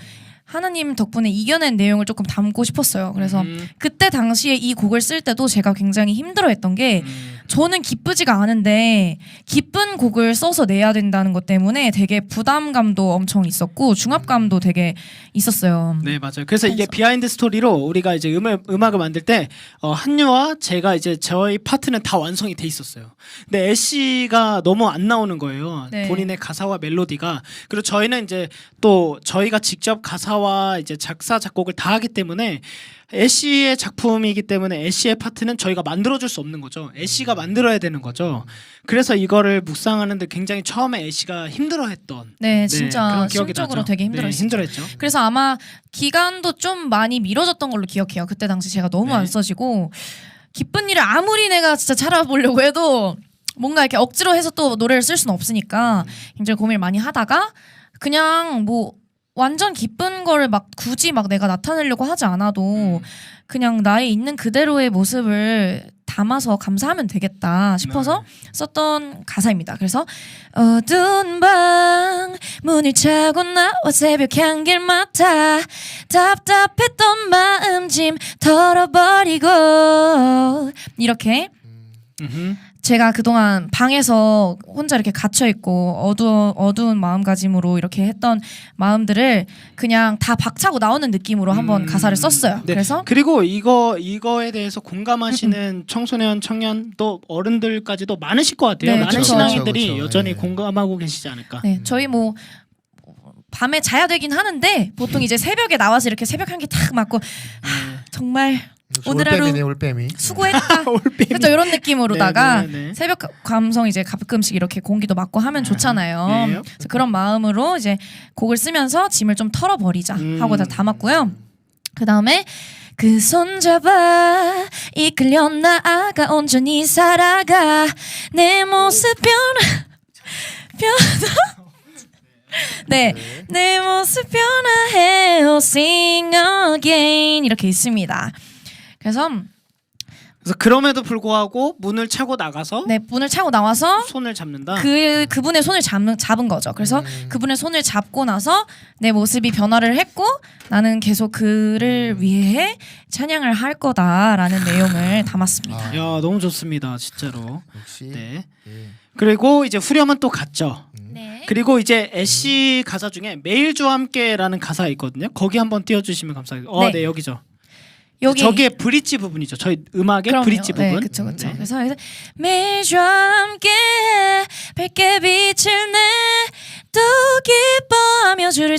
하나님 덕분에 이겨낸 내용을 조금 담고 싶었어요. 그래서 그때 당시에 이 곡을 쓸 때도 제가 굉장히 힘들어했던 게 저는 기쁘지가 않은데 기쁜 곡을 써서 내야 된다는 것 때문에 되게 부담감도 엄청 있었고 중압감도 되게 있었어요. 네, 맞아요. 그래서 이게 비하인드 스토리로 우리가 이제 음악을 만들 때 한유와 제가 이제 저희 파트는 다 완성이 돼 있었어요. 근데 애쉬가 너무 안 나오는 거예요. 네. 본인의 가사와 멜로디가. 그리고 저희는 이제 또 저희가 직접 가사와 이제 작사 작곡을 다 하기 때문에 애쉬의 작품이기 때문에 애쉬의 파트는 저희가 만들어줄 수 없는 거죠. 애쉬가 만들어야 되는 거죠. 그래서 이거를 묵상하는데 굉장히 처음에 애쉬가 힘들어했던 네, 진짜 그런 기억이 심적으로 나죠. 되게 네, 힘들었어요. 힘들었죠. 그래서 아마 기간도 좀 많이 미뤄졌던 걸로 기억해요. 그때 당시 제가 너무 네. 안 써지고 기쁜 일을 아무리 내가 진짜 찾아보려고 해도 뭔가 이렇게 억지로 해서 또 노래를 쓸 수는 없으니까 굉장히 고민을 많이 하다가 그냥 뭐 완전 기쁜 거를 막 굳이 막 내가 나타내려고 하지 않아도 그냥 나의 있는 그대로의 모습을 담아서 감사하면 되겠다 싶어서 썼던 가사입니다. 그래서 어두운 방 문을 차고 나와 새벽 향기를 맡아 답답했던 마음 짐 털어버리고 이렇게 제가 그동안 방에서 혼자 이렇게 갇혀 있고 어두운 마음가짐으로 이렇게 했던 마음들을 그냥 다 박차고 나오는 느낌으로 한번 가사를 썼어요. 네. 그래서 그리고 이거에 대해서 공감하시는 청소년, 청년 또 어른들까지도 많으실 것 같아요. 네, 많은 그쵸. 신앙인들이 그쵸. 여전히 네. 공감하고 계시지 않을까. 네, 저희 뭐 밤에 자야 되긴 하는데 보통 이제 새벽에 나와서 이렇게 새벽 한기 탁 맞고 정말 오늘 하루 올빼미네 올빼미. 수고했다. 올빼미. 그렇죠. 이런 느낌으로다가 네, 네, 네. 새벽 감성 이제 가끔씩 이렇게 공기도 맞고 하면 좋잖아요. 네. 그래서 그런 마음으로 이제 곡을 쓰면서 짐을 좀 털어버리자 하고 다 담았고요. 그 다음에 그 손잡아 이끌려 나아가 온전히 살아가 내 모습 변화 네, 내 모습 변화해요 sing again 이렇게 있습니다. 그래서 그럼에도 불구하고 문을 차고 나가서 네, 문을 차고 나와서 손을 잡는다. 그분의 손을 잡은 거죠. 그래서 그분의 손을 잡고 나서 내 모습이 변화를 했고 나는 계속 그를 위해 찬양을 할 거다라는 내용을 담았습니다. 야, 너무 좋습니다. 진짜로. 역시. 네. 예. 그리고 이제 후렴은 또 같죠. 네. 그리고 이제 애쉬 가사 중에 매일 주와 함께라는 가사가 있거든요. 거기 한번 띄워주시면 감사하겠습니다. 네. 네, 여기죠. 여기 저게 브릿지 부분이죠. 저희 음악의 그럼요. 브릿지 네, 부분. 그쵸, 그쵸. 네. 그래서 매일과 함께 밝게 빛을 내 또 기뻐하며 주를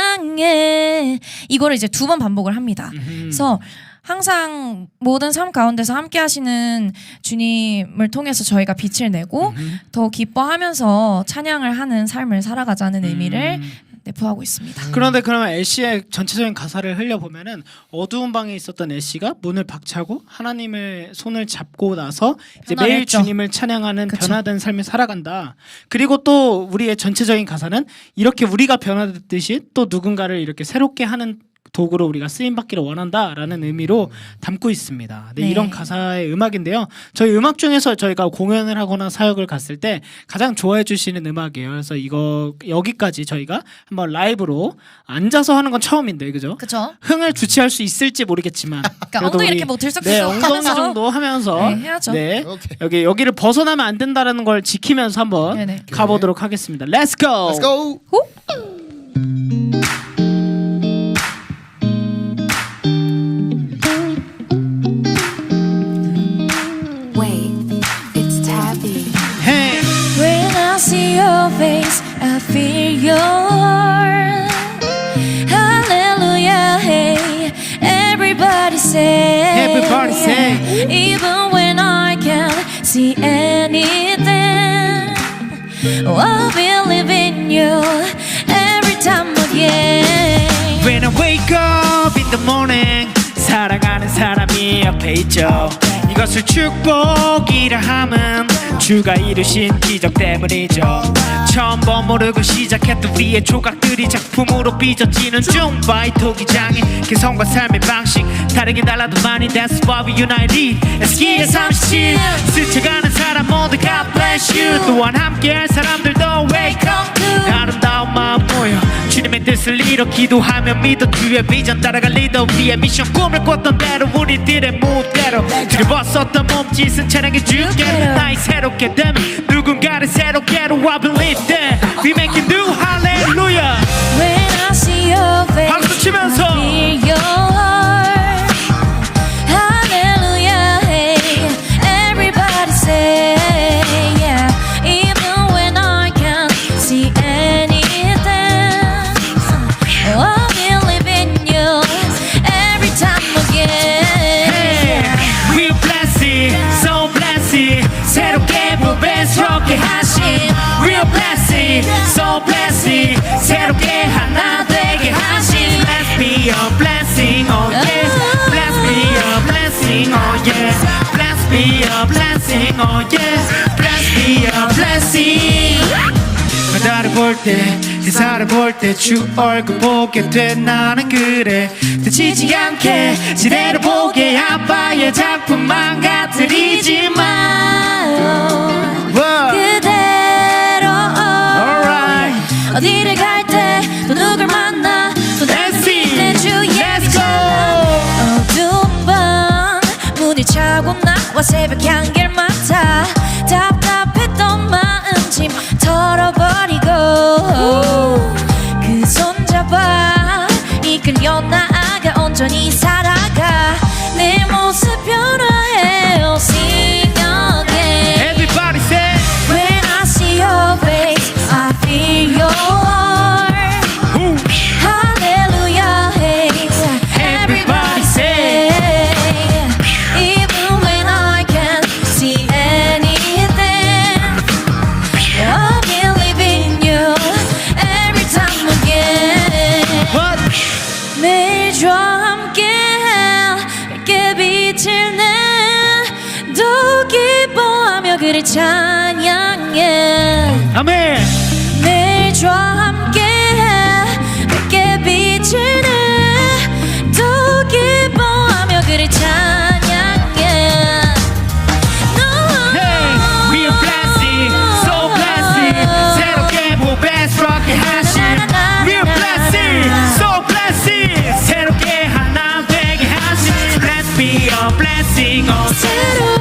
찬양해 이거를 이제 2번 반복을 합니다. 그래서 항상 모든 삶 가운데서 함께 하시는 주님을 통해서 저희가 빛을 내고 더 기뻐하면서 찬양을 하는 삶을 살아가자는 의미를 내포하고 있습니다. 그런데 그러면 애쉬의 전체적인 가사를 흘려보면은 어두운 방에 있었던 애쉬가 문을 박차고 하나님의 손을 잡고 나서 이제 변화를 매일 했죠. 주님을 찬양하는 그쵸. 변화된 삶을 살아간다. 그리고 또 우리의 전체적인 가사는 이렇게 우리가 변화됐듯이 또 누군가를 이렇게 새롭게 하는 도구로 우리가 쓰임받기를 원한다라는 의미로 담고 있습니다. 네, 네. 이런 가사의 음악인데요. 저희 음악 중에서 저희가 공연을 하거나 사역을 갔을 때 가장 좋아해 주시는 음악이에요. 그래서 이거 여기까지 저희가 한번 라이브로 앉아서 하는 건 처음인데 그죠? 그쵸? 흥을 주체할 수 있을지 모르겠지만 그러니까 그래도 엉덩이 우리- 이렇게 뭐 들썩들썩 네, 엉덩이 하면서 정도 하면서 네, 해야죠. 네, 오케이. 여기를 벗어나면 안 된다라는 걸 지키면서 한번 네네. 가보도록 하겠습니다. Let's go. Let's go. Wait, it's Tabby. Hey. When I see your face, I feel your heart. Hallelujah, hey, everybody say. Everybody say. Yeah. Even when I can't see anything, oh, I believe in you every time again. When I wake up in the morning 사랑하는 사람이 옆에 있죠 이것을 축복이라 함은 주가 이루신 기적 때문이죠 처음 본 모르고 시작했던 우리의 조각들이 작품으로 빚어지는 중 바이토기장인 개성과 삶의 방식 다르게 달라도 많이 That's why we united 에스키의 37 스쳐가는 사람 모두 God bless you 또한 함께할 사람들도 wake up 아름다운 마음 모여 주님의 뜻을 이뤄 기도하며 믿어 주의 비전 따라갈 리더 우리의 미션 꿈을 꿨던 대로 우리들의 무대로 뒤집었었던 몸짓은 찬양해 줄게 나이 새롭게 되면 누군가를 새롭게로 I believe that We make it new hallelujah When I see your face, 박수 치면서. I feel your heart. Hallelujah, hey, everybody say, yeah. Even when I can't see anything, oh, I believe in you every time again. Hey, we're blessed, so blessed 새롭게 보배스럽게 하신 We're blessed, so blessed 새롭게 하나 되게 하신 Bless be a blessing, oh yes Bless be a blessing, oh yes Bless be a blessing, oh yes Bless be a blessing 바다를 볼때 세상을 볼 때 주 얼굴 보게 돼 나는 그래 그치지 않게 지대로 보게 아빠의 작품 망가뜨리지만 그대로 Alright 어디를 갈 때 또 누굴 만나 또 날 Let's sing 내 주의 Let's 빛 go 어두운 밤 문을 차고 나와 새벽 향기를 맡아 살아가 답답했던 마음짐 털어버리고 그 손잡아 이끌려 나아가 온전히 살아가 내 모습 변화해요 Sing again Everybody say When I see your face I feel your heart Hallelujah hey Everybody say Even when I can't see anything I believe in you every time again what? 매일과 함께 밝게 빛을 내도 기뻐하며 그를 찬양해 아멘. 매일과 함께 밝게 빛을 내도 기뻐하며 그를 찬양해 Hey, we are blessing, so blessing. 새롭게 보배스럽게 하신. We are blessing, so blessing. 새롭게 하나 되게 하신. Bless me a blessing, oh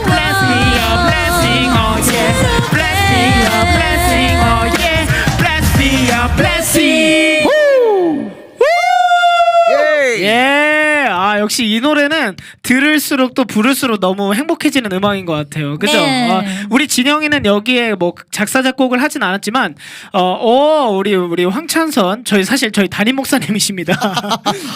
bless me a blessing, oh yeah. Bless me a blessing, oh yeah. Bless me a blessing. 예, 아 역시 이 노래는 들을수록 또 부를수록 너무 행복해지는 음악인 것 같아요. 그죠? 네. 우리 진영이는 여기에 뭐 작사 작곡을 하진 않았지만, 우리 황찬선 사실 저희 담임 목사님이십니다.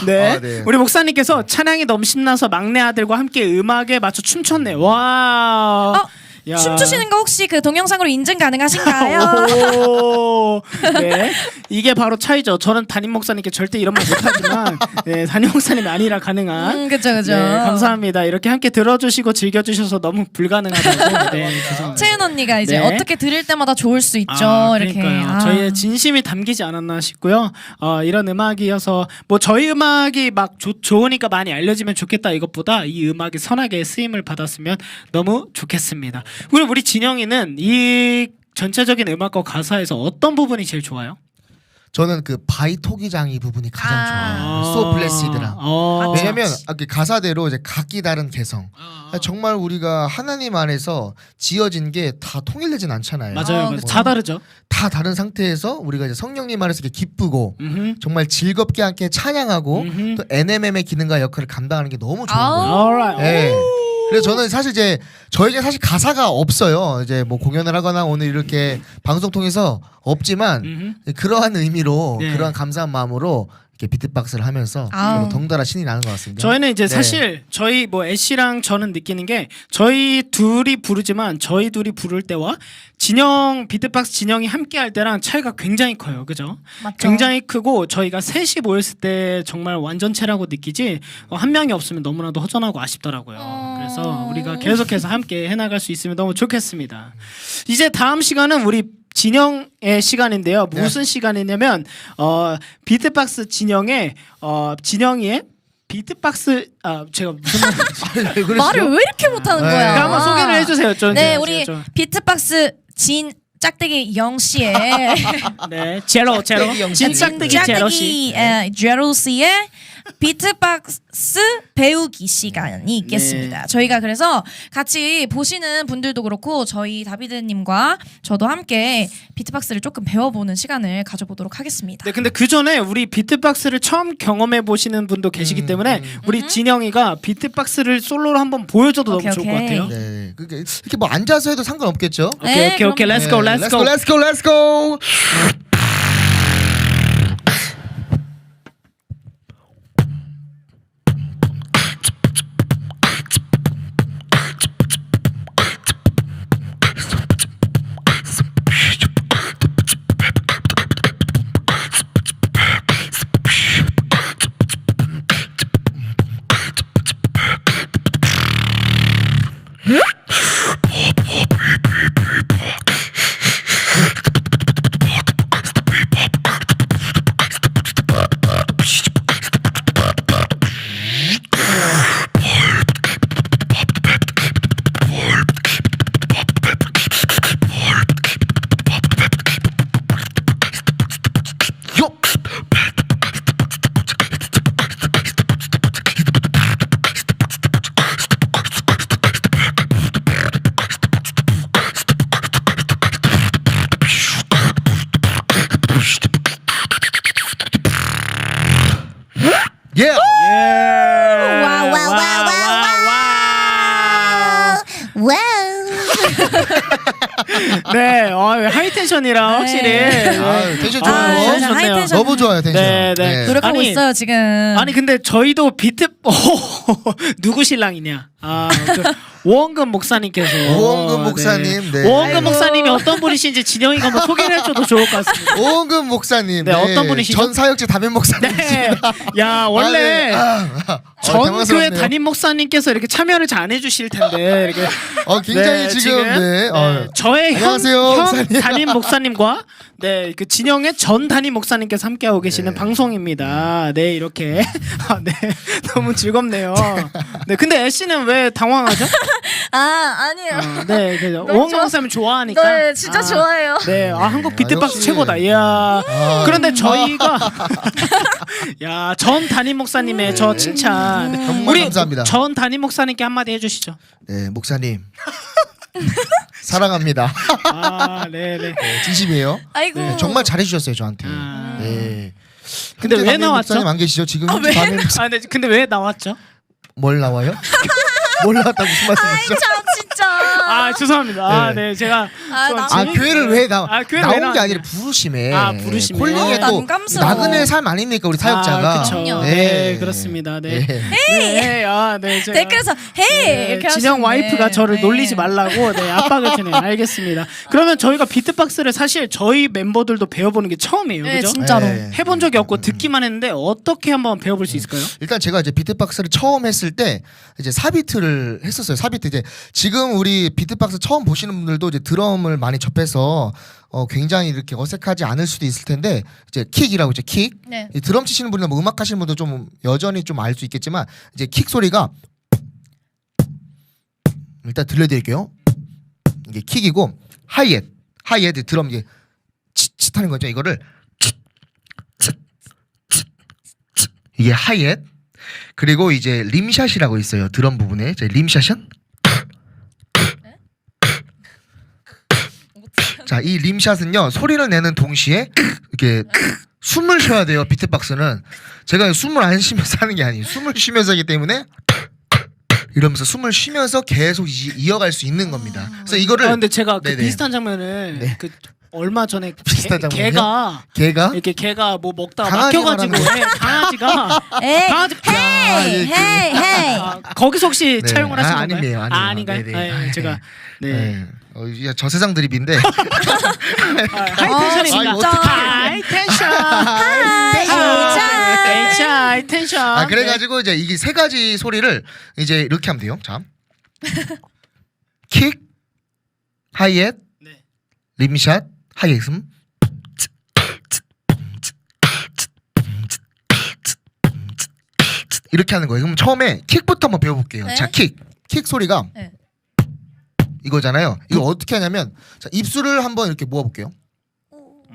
네. 아, 네. 우리 목사님께서 찬양이 너무 신나서 막내 아들과 함께 음악에 맞춰 춤췄네. 와. 야. 춤추시는 거 혹시 그 동영상으로 인증 가능하신가요? 오, 네. 이게 바로 차이죠. 저는 담임 목사님께 절대 이런 말 못하지만, 네, 담임 목사님이 아니라 가능한. 그죠. 네, 감사합니다. 이렇게 함께 들어주시고 즐겨주셔서 너무 불가능하다고. 네, 죄송합니다. 채은 언니가 이제 네. 어떻게 들을 때마다 좋을 수 있죠. 이렇게. 그러니까요. 저희의 진심이 담기지 않았나 싶고요. 이런 음악이어서 뭐 저희 음악이 막 좋으니까 많이 알려지면 좋겠다 이것보다 이 음악이 선하게 쓰임을 받았으면 너무 좋겠습니다. 그럼 우리 진영이는 이 전체적인 음악과 가사에서 어떤 부분이 제일 좋아요? 저는 그 바이토기장이 부분이 가장 좋아요. So blessed랑. 왜냐면 그 가사대로 이제 각기 다른 개성. 정말 우리가 하나님 안에서 지어진 게 다 통일되진 않잖아요. 맞아요. 다 다르죠. 다 다른 상태에서 우리가 이제 성령님 안에서 이렇게 기쁘고 음흠. 정말 즐겁게 함께 찬양하고 음흠. 또 NMM의 기능과 역할을 감당하는 게 너무 좋은 아우. 거예요. Alright. 예. 그래서 저는 사실 이제 저에게 사실 가사가 없어요. 이제 뭐 공연을 하거나 오늘 이렇게 방송 통해서 없지만 음흠. 그러한 의미로 네. 그러한 감사한 마음으로 이렇게 비트박스를 하면서 아우. 덩달아 신이 나는 것 같습니다. 저희는 이제 네. 사실 저희 뭐 애쉬랑 저는 느끼는 게 저희 둘이 부르지만 저희 둘이 부를 때와 비트박스 진영이 함께 할 때랑 차이가 굉장히 커요. 그죠? 맞죠. 굉장히 크고 저희가 셋이 모였을 때 정말 완전체라고 느끼지 한 명이 없으면 너무나도 허전하고 아쉽더라고요. 그래서 우리가 계속해서 함께 해나갈 수 있으면 너무 좋겠습니다. 이제 다음 시간은 우리 진영의 시간인데요. 무슨 시간이냐면 비트박스 진영의 진영이의 비트박스 제가 무슨 말을 왜 이렇게 못하는 네. 거야? 한번 소개를 해주세요. 네, 우리 비트박스 진 짝대기 영씨의 네 제로 진 짝대기 제로씨 제로씨의 비트박스 배우기 시간이 있겠습니다. 저희가 그래서 같이 보시는 분들도 그렇고 저희 다비드님과 저도 함께 비트박스를 조금 배워보는 시간을 가져보도록 하겠습니다. 네, 근데 그 전에 우리 비트박스를 처음 경험해 보시는 분도 계시기 때문에 우리 진영이가 비트박스를 솔로로 한번 보여줘도 오케이, 너무 좋을 것 오케이. 같아요. 네. 이렇게 뭐 앉아서 해도 상관없겠죠? 네, 오케이, let's go. Let's go. 네, 하이텐션이라 확실히. 네. 아, 텐션 아, 좋아요. 진짜 좋네요. 하이텐션. 너무 좋아요 텐션. 네, 네. 노력하고 아니, 있어요 지금. 아니 근데 저희도 비트 누구 신랑이냐? 오원근 목사님께서 오원근 목사님, 네. 오원근 아이고. 목사님이 어떤 분이신지 진영이가 한번 소개를 해줘도 좋을 것 같습니다. 오은근 목사님. 네, 어떤 분이시죠? 전 사역제 담임 목사님. 네, 야 원래 전 교회 담임 목사님께서 이렇게 참여를 잘 안 해주실 텐데 이렇게 굉장히 네, 지금 네. 저의 안녕하세요, 현 목사님. 담임 목사님과 네, 그 진영의 전 담임 목사님께서 함께하고 계시는 방송입니다. 네, 이렇게 네, 너무 즐겁네요. 네, 근데 애쉬는 왜 당황하죠? 아니에요. 네, 너무 오원근 좋아. 목사님 좋아하니까. 네, 진짜 좋아해요. 네, 한국 비트박스 역시. 최고다. 이야. 그런데 저희가 야, 전 담임 목사님의 저 칭찬. 정말 감사합니다. 전 담임 목사님께 한마디 해주시죠. 네, 목사님. 사랑합니다. 아, 네, 네. 진심이에요. 아이고. 네, 정말 잘해주셨어요 저한테. 아. 네. 근데 현재 왜 담임 나왔죠? 목사님 안 계시죠? 지금 현재 왜? 담임 목사 근데 왜 나왔죠? 뭘 나와요? 뭘 나왔다고 무슨 말씀이시죠? 참 진짜. 아, 죄송합니다. 아, 네. 네, 제가 좀 나- 아 교회를 왜 교회를 나온 왜 게 나왔냐. 아니라 부르심에 아, 부르심에. 콜링에 아, 또 난감스러워. 나그네 삶 아닙니까 우리 사역자가. 아, 그쵸. 그럼요. 네, 그렇습니다. 네. 네, 아, 네, 제가 댓글에서 헤이 네, 이렇게 진영 하시는데. 와이프가 저를 네. 놀리지 말라고 네, 압박을 주네요. 알겠습니다. 그러면 저희가 비트박스를 사실 저희 멤버들도 배워보는 게 처음이에요. 네, 그죠? 진짜로. 네. 해본 적이 없고 듣기만 했는데 어떻게 한번 배워볼 수 있을까요? 일단 제가 이제 비트박스를 처음 했을 때 이제 사비트를 했었어요. 사비트 이제 지금 우리 비트박스 처음 보시는 분들도 이제 드럼을 많이 접해서 굉장히 이렇게 어색하지 않을 수도 있을 텐데 이제 킥이라고 이제 킥. 네. 이 드럼 치시는 분이나 뭐 음악 하시는 분도 좀 여전히 좀 알 수 있겠지만 이제 킥 소리가 일단 들려드릴게요. 이게 킥이고 하이햇 드럼 이게 칫칫 하는 거죠. 이거를 이게 하이햇. 그리고 이제 림샷이라고 있어요. 드럼 부분에 이제 림샷은 자, 이 림샷은요 소리를 내는 동시에 이렇게 숨을 쉬어야 돼요. 비트박스는 제가 숨을 안 쉬면서 하는 게 아니에요. 숨을 쉬면서 하기 때문에 이러면서 숨을 쉬면서 계속 이어갈 수 있는 겁니다. 그래서 이거를 근데 제가 그 네네. 비슷한 장면을 네. 그 얼마 전에 비슷한 장면이요? 개가 걔가 개가 뭐 먹다가 강아지 막혀가지고 말하는 강아지가 에이, 강아지 헤이 그- 헤이 헤이. 거기서 혹시 네. 차용을 하신 아, 건가요? 아니에요. 아니에요. 아닌가요? 네네. 아, 제가 네. 네. 이게 저세상 드립인데 하이텐션입니다. 진짜. 하이텐션. 하이텐션. 아 그래가지고 이제 이게 세 가지 소리를 이제 이렇게 하면 돼요. 자, 킥, 하이햇, 네. 림샷, 하이햇음. 이렇게 하는 거예요. 그럼 처음에 킥부터 한번 배워볼게요. 네. 자, 킥 소리가 네. 이거잖아요. 이거 어떻게 하냐면 자, 입술을 한번 이렇게 모아볼게요.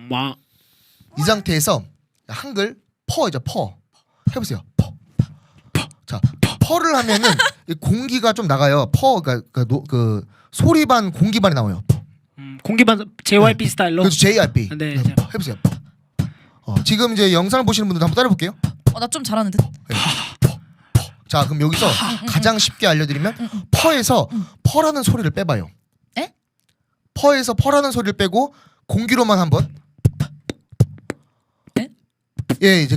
막 이 상태에서 한글 퍼이죠. 퍼 해보세요. 자, 퍼를 하면은 이 공기가 좀 나가요. 그 소리 반 공기 반이 나와요. 공기반 JYP 스타일로. 그래서 JRP. 네, 해보세요. 지금 이제 영상을 보시는 분들 한번 따라해볼게요. 나 좀 잘하는 듯. 자, 그럼 여기서 가장 쉽게 알려드리면 퍼에서 퍼라는 소리를 빼봐요. 에? 퍼에서 퍼라는 소리를 빼고 공기로만 한번. 에? 예, 이제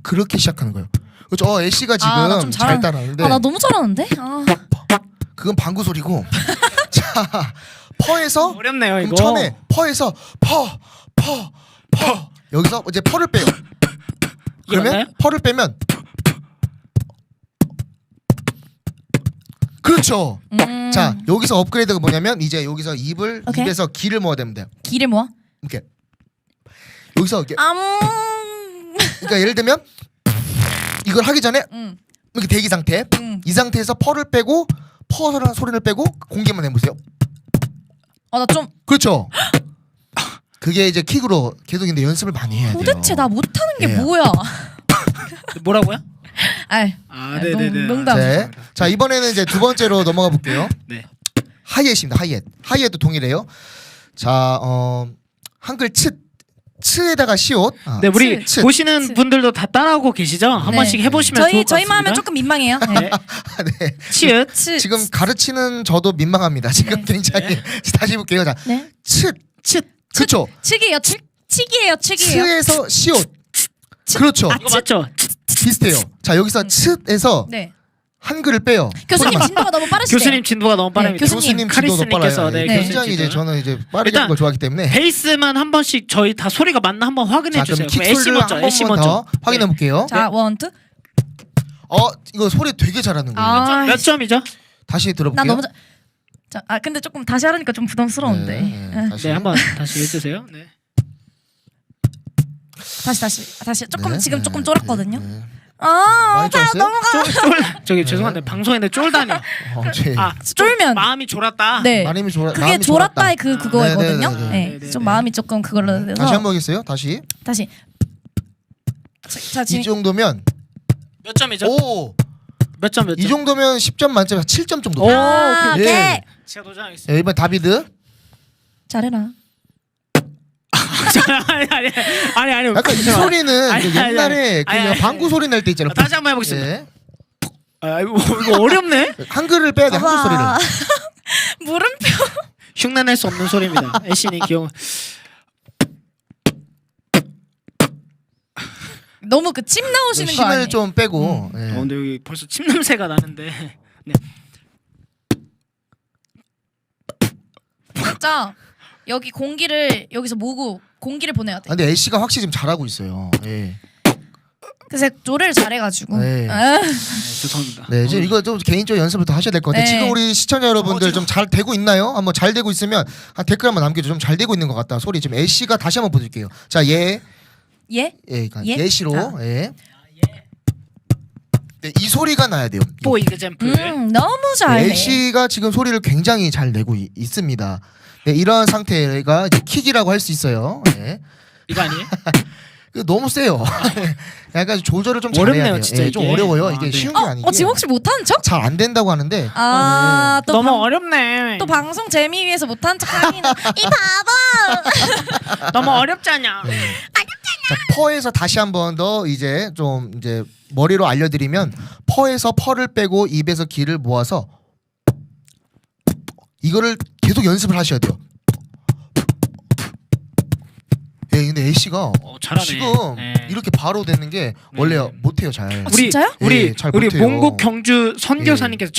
그렇게 시작하는 거예요. 그렇죠. 애쉬가 지금 나 좀 잘 따라하는데 나 너무 잘하는데. 그건 방구 소리고. 자, 퍼에서 어렵네요 그럼 이거. 처음에 퍼에서 퍼 여기서 이제 퍼를 빼요. 그러면 맞나요? 퍼를 빼면 그렇죠. 자, 여기서 업그레이드가 뭐냐면 이제 여기서 오케이. 입에서 기를 모아야 됩니다. 기를 모아. 이렇게 여기서 이렇게 암. 그러니까 예를 들면 이걸 하기 전에 이렇게 대기 상태. 이 상태에서 퍼를 빼고 퍼라는 소리를 빼고 공기만 내보세요. 나 좀 그렇죠. 그게 이제 킥으로 계속 근데 연습을 많이 해야 돼요. 도대체 나 못하는 게 예. 뭐야? 뭐라고요? 아, 네네네. 농담. 네. 자, 이번에는 이제 두 번째로 넘어가 볼게요. 네. 하이햇입니다. 하이햇도 동일해요. 자, 한글 칫 츠에다가 시옷. 네, 우리 츠. 보시는 츠. 분들도 다 따라하고 계시죠? 한 네. 번씩 해보시면 좋을 것 같습니다. 저희만 하면 조금 민망해요. 네. 네. 치읓. 츠. 지금 가르치는 저도 민망합니다. 지금 굉장히 다시 해볼게요. 자, 네. 츠. 그렇죠. 측이에요. 측이에요. 측이에요. 츠에서 시옷. 그렇죠. 이거 맞죠? 비슷해요. 자, 여기서 츠에서 네. 한글을 빼요. 교수님 소리만. 진도가 너무 빠르시네요. 교수님 진도가 너무 빠릅니다. 교수님 진도도 카리스님께서 빨라요. 네, 네. 교수님 굉장히 이제 진도. 저는 이제 빠르게 일단 하는 걸 좋아하기 때문에. 베이스만 한 번씩 저희 다 소리가 맞나 한번 확인해 자, 주세요. 그럼 그럼 애쉬 킥소리를 먼저, 한 애쉬 번만 먼저. 더 확인해 볼게요. 자, 원, 투. 이거 소리 되게 잘하는 거예요. 아, 몇 점이죠? 다시 들어볼게요. 나 너무 자, 근데 조금 다시 하려니까 좀 부담스러운데. 다시. 네, 한번 다시 해주세요. 네. 다시 조금 네, 지금 네, 조금 쫄았거든요. 네. 아, 많이 잘 쫄았어요? 넘어가. 저기 죄송한데 방송인데 쫄다니. 제 쫄면. 마음이 졸았다. 네. 마음이 그게 마음이 졸았다의 그거거든요. 네, 네, 네, 네, 좀 네. 마음이 조금 그걸로 돼서 다시 한번 하겠어요. 다시. 다시. 자, 이 지금 정도면 몇 점이죠? 오. 몇 점? 몇 점? 이 정도면 10점 만점에 7점 정도. 오, 아, 오케이. 오케이. 예. 제가 도전하겠습니다. 네, 이번 다비드. 잘해라. 아니. 약간 이 잠깐만. 소리는 아니, 이제 아니, 옛날에 아니, 그냥 아니, 방구 소리 낼 때 있잖아요. 다시 한번 해보겠습니다. 네. 이거 어렵네. 한글을 빼야 돼. 한글 소리를. 와. 물음표. 흉내낼 수 없는 소리입니다. 애쉬님 기억. 너무 그 침 나오시는 거 힘을 아니에요? 좀 빼고. 네. 근데 여기 벌써 침 냄새가 나는데. 네. 진짜 여기 공기를 여기서 모으고 공기를 보내야 돼. 근데 애쉬가 확실히 좀 잘하고 있어요. 예. 그래서 노래를 잘해가지고. 네. 아, 죄송합니다. 네, 이제 이거 좀 개인적인 연습을 더 하셔야 될 것 같아요. 네. 지금 우리 시청자 여러분들 좀 잘 되고 있나요? 한번 잘 되고 있으면 댓글 한번 남겨줘. 좀 잘 되고 있는 것 같다. 소리 지금 애쉬가 다시 한번 보여드릴게요. 자, 예? 그러니까 예? 예시로. 자. 예. 네, 이 소리가 나야 돼요. 뽀 이그잼플. 너무 잘해. 애쉬가 지금 소리를 굉장히 잘 내고 있습니다. 네, 이러한 상태가 이제 킥이라고 할 수 있어요. 네. 이거 아니에요? 너무 세요. 약간 조절을 좀 어렵네요, 잘해야 돼요. 진짜 예, 좀 이게. 어려워요. 아, 이게 네. 쉬운 게 아니고. 지금 혹시 못하는 척? 잘 안 된다고 하는데 또 너무 방- 어렵네. 또 방송 재미 위해서 못한 척 하기는 이 바보. 너무 어렵잖아. 자, 퍼에서 다시 한 번 더 이제 좀 이제 머리로 알려드리면 퍼에서 퍼를 빼고 입에서 기를 모아서 이거를 계속 연습을 하셔야 돼요. 예, 근데 애쉬가 잘하네. 지금 네. 이렇게 바로 되는 게 원래 못해요 잘. 우리 진짜요? 우리 예, 잘 우리 못해요. 몽국 경주 선교사님께서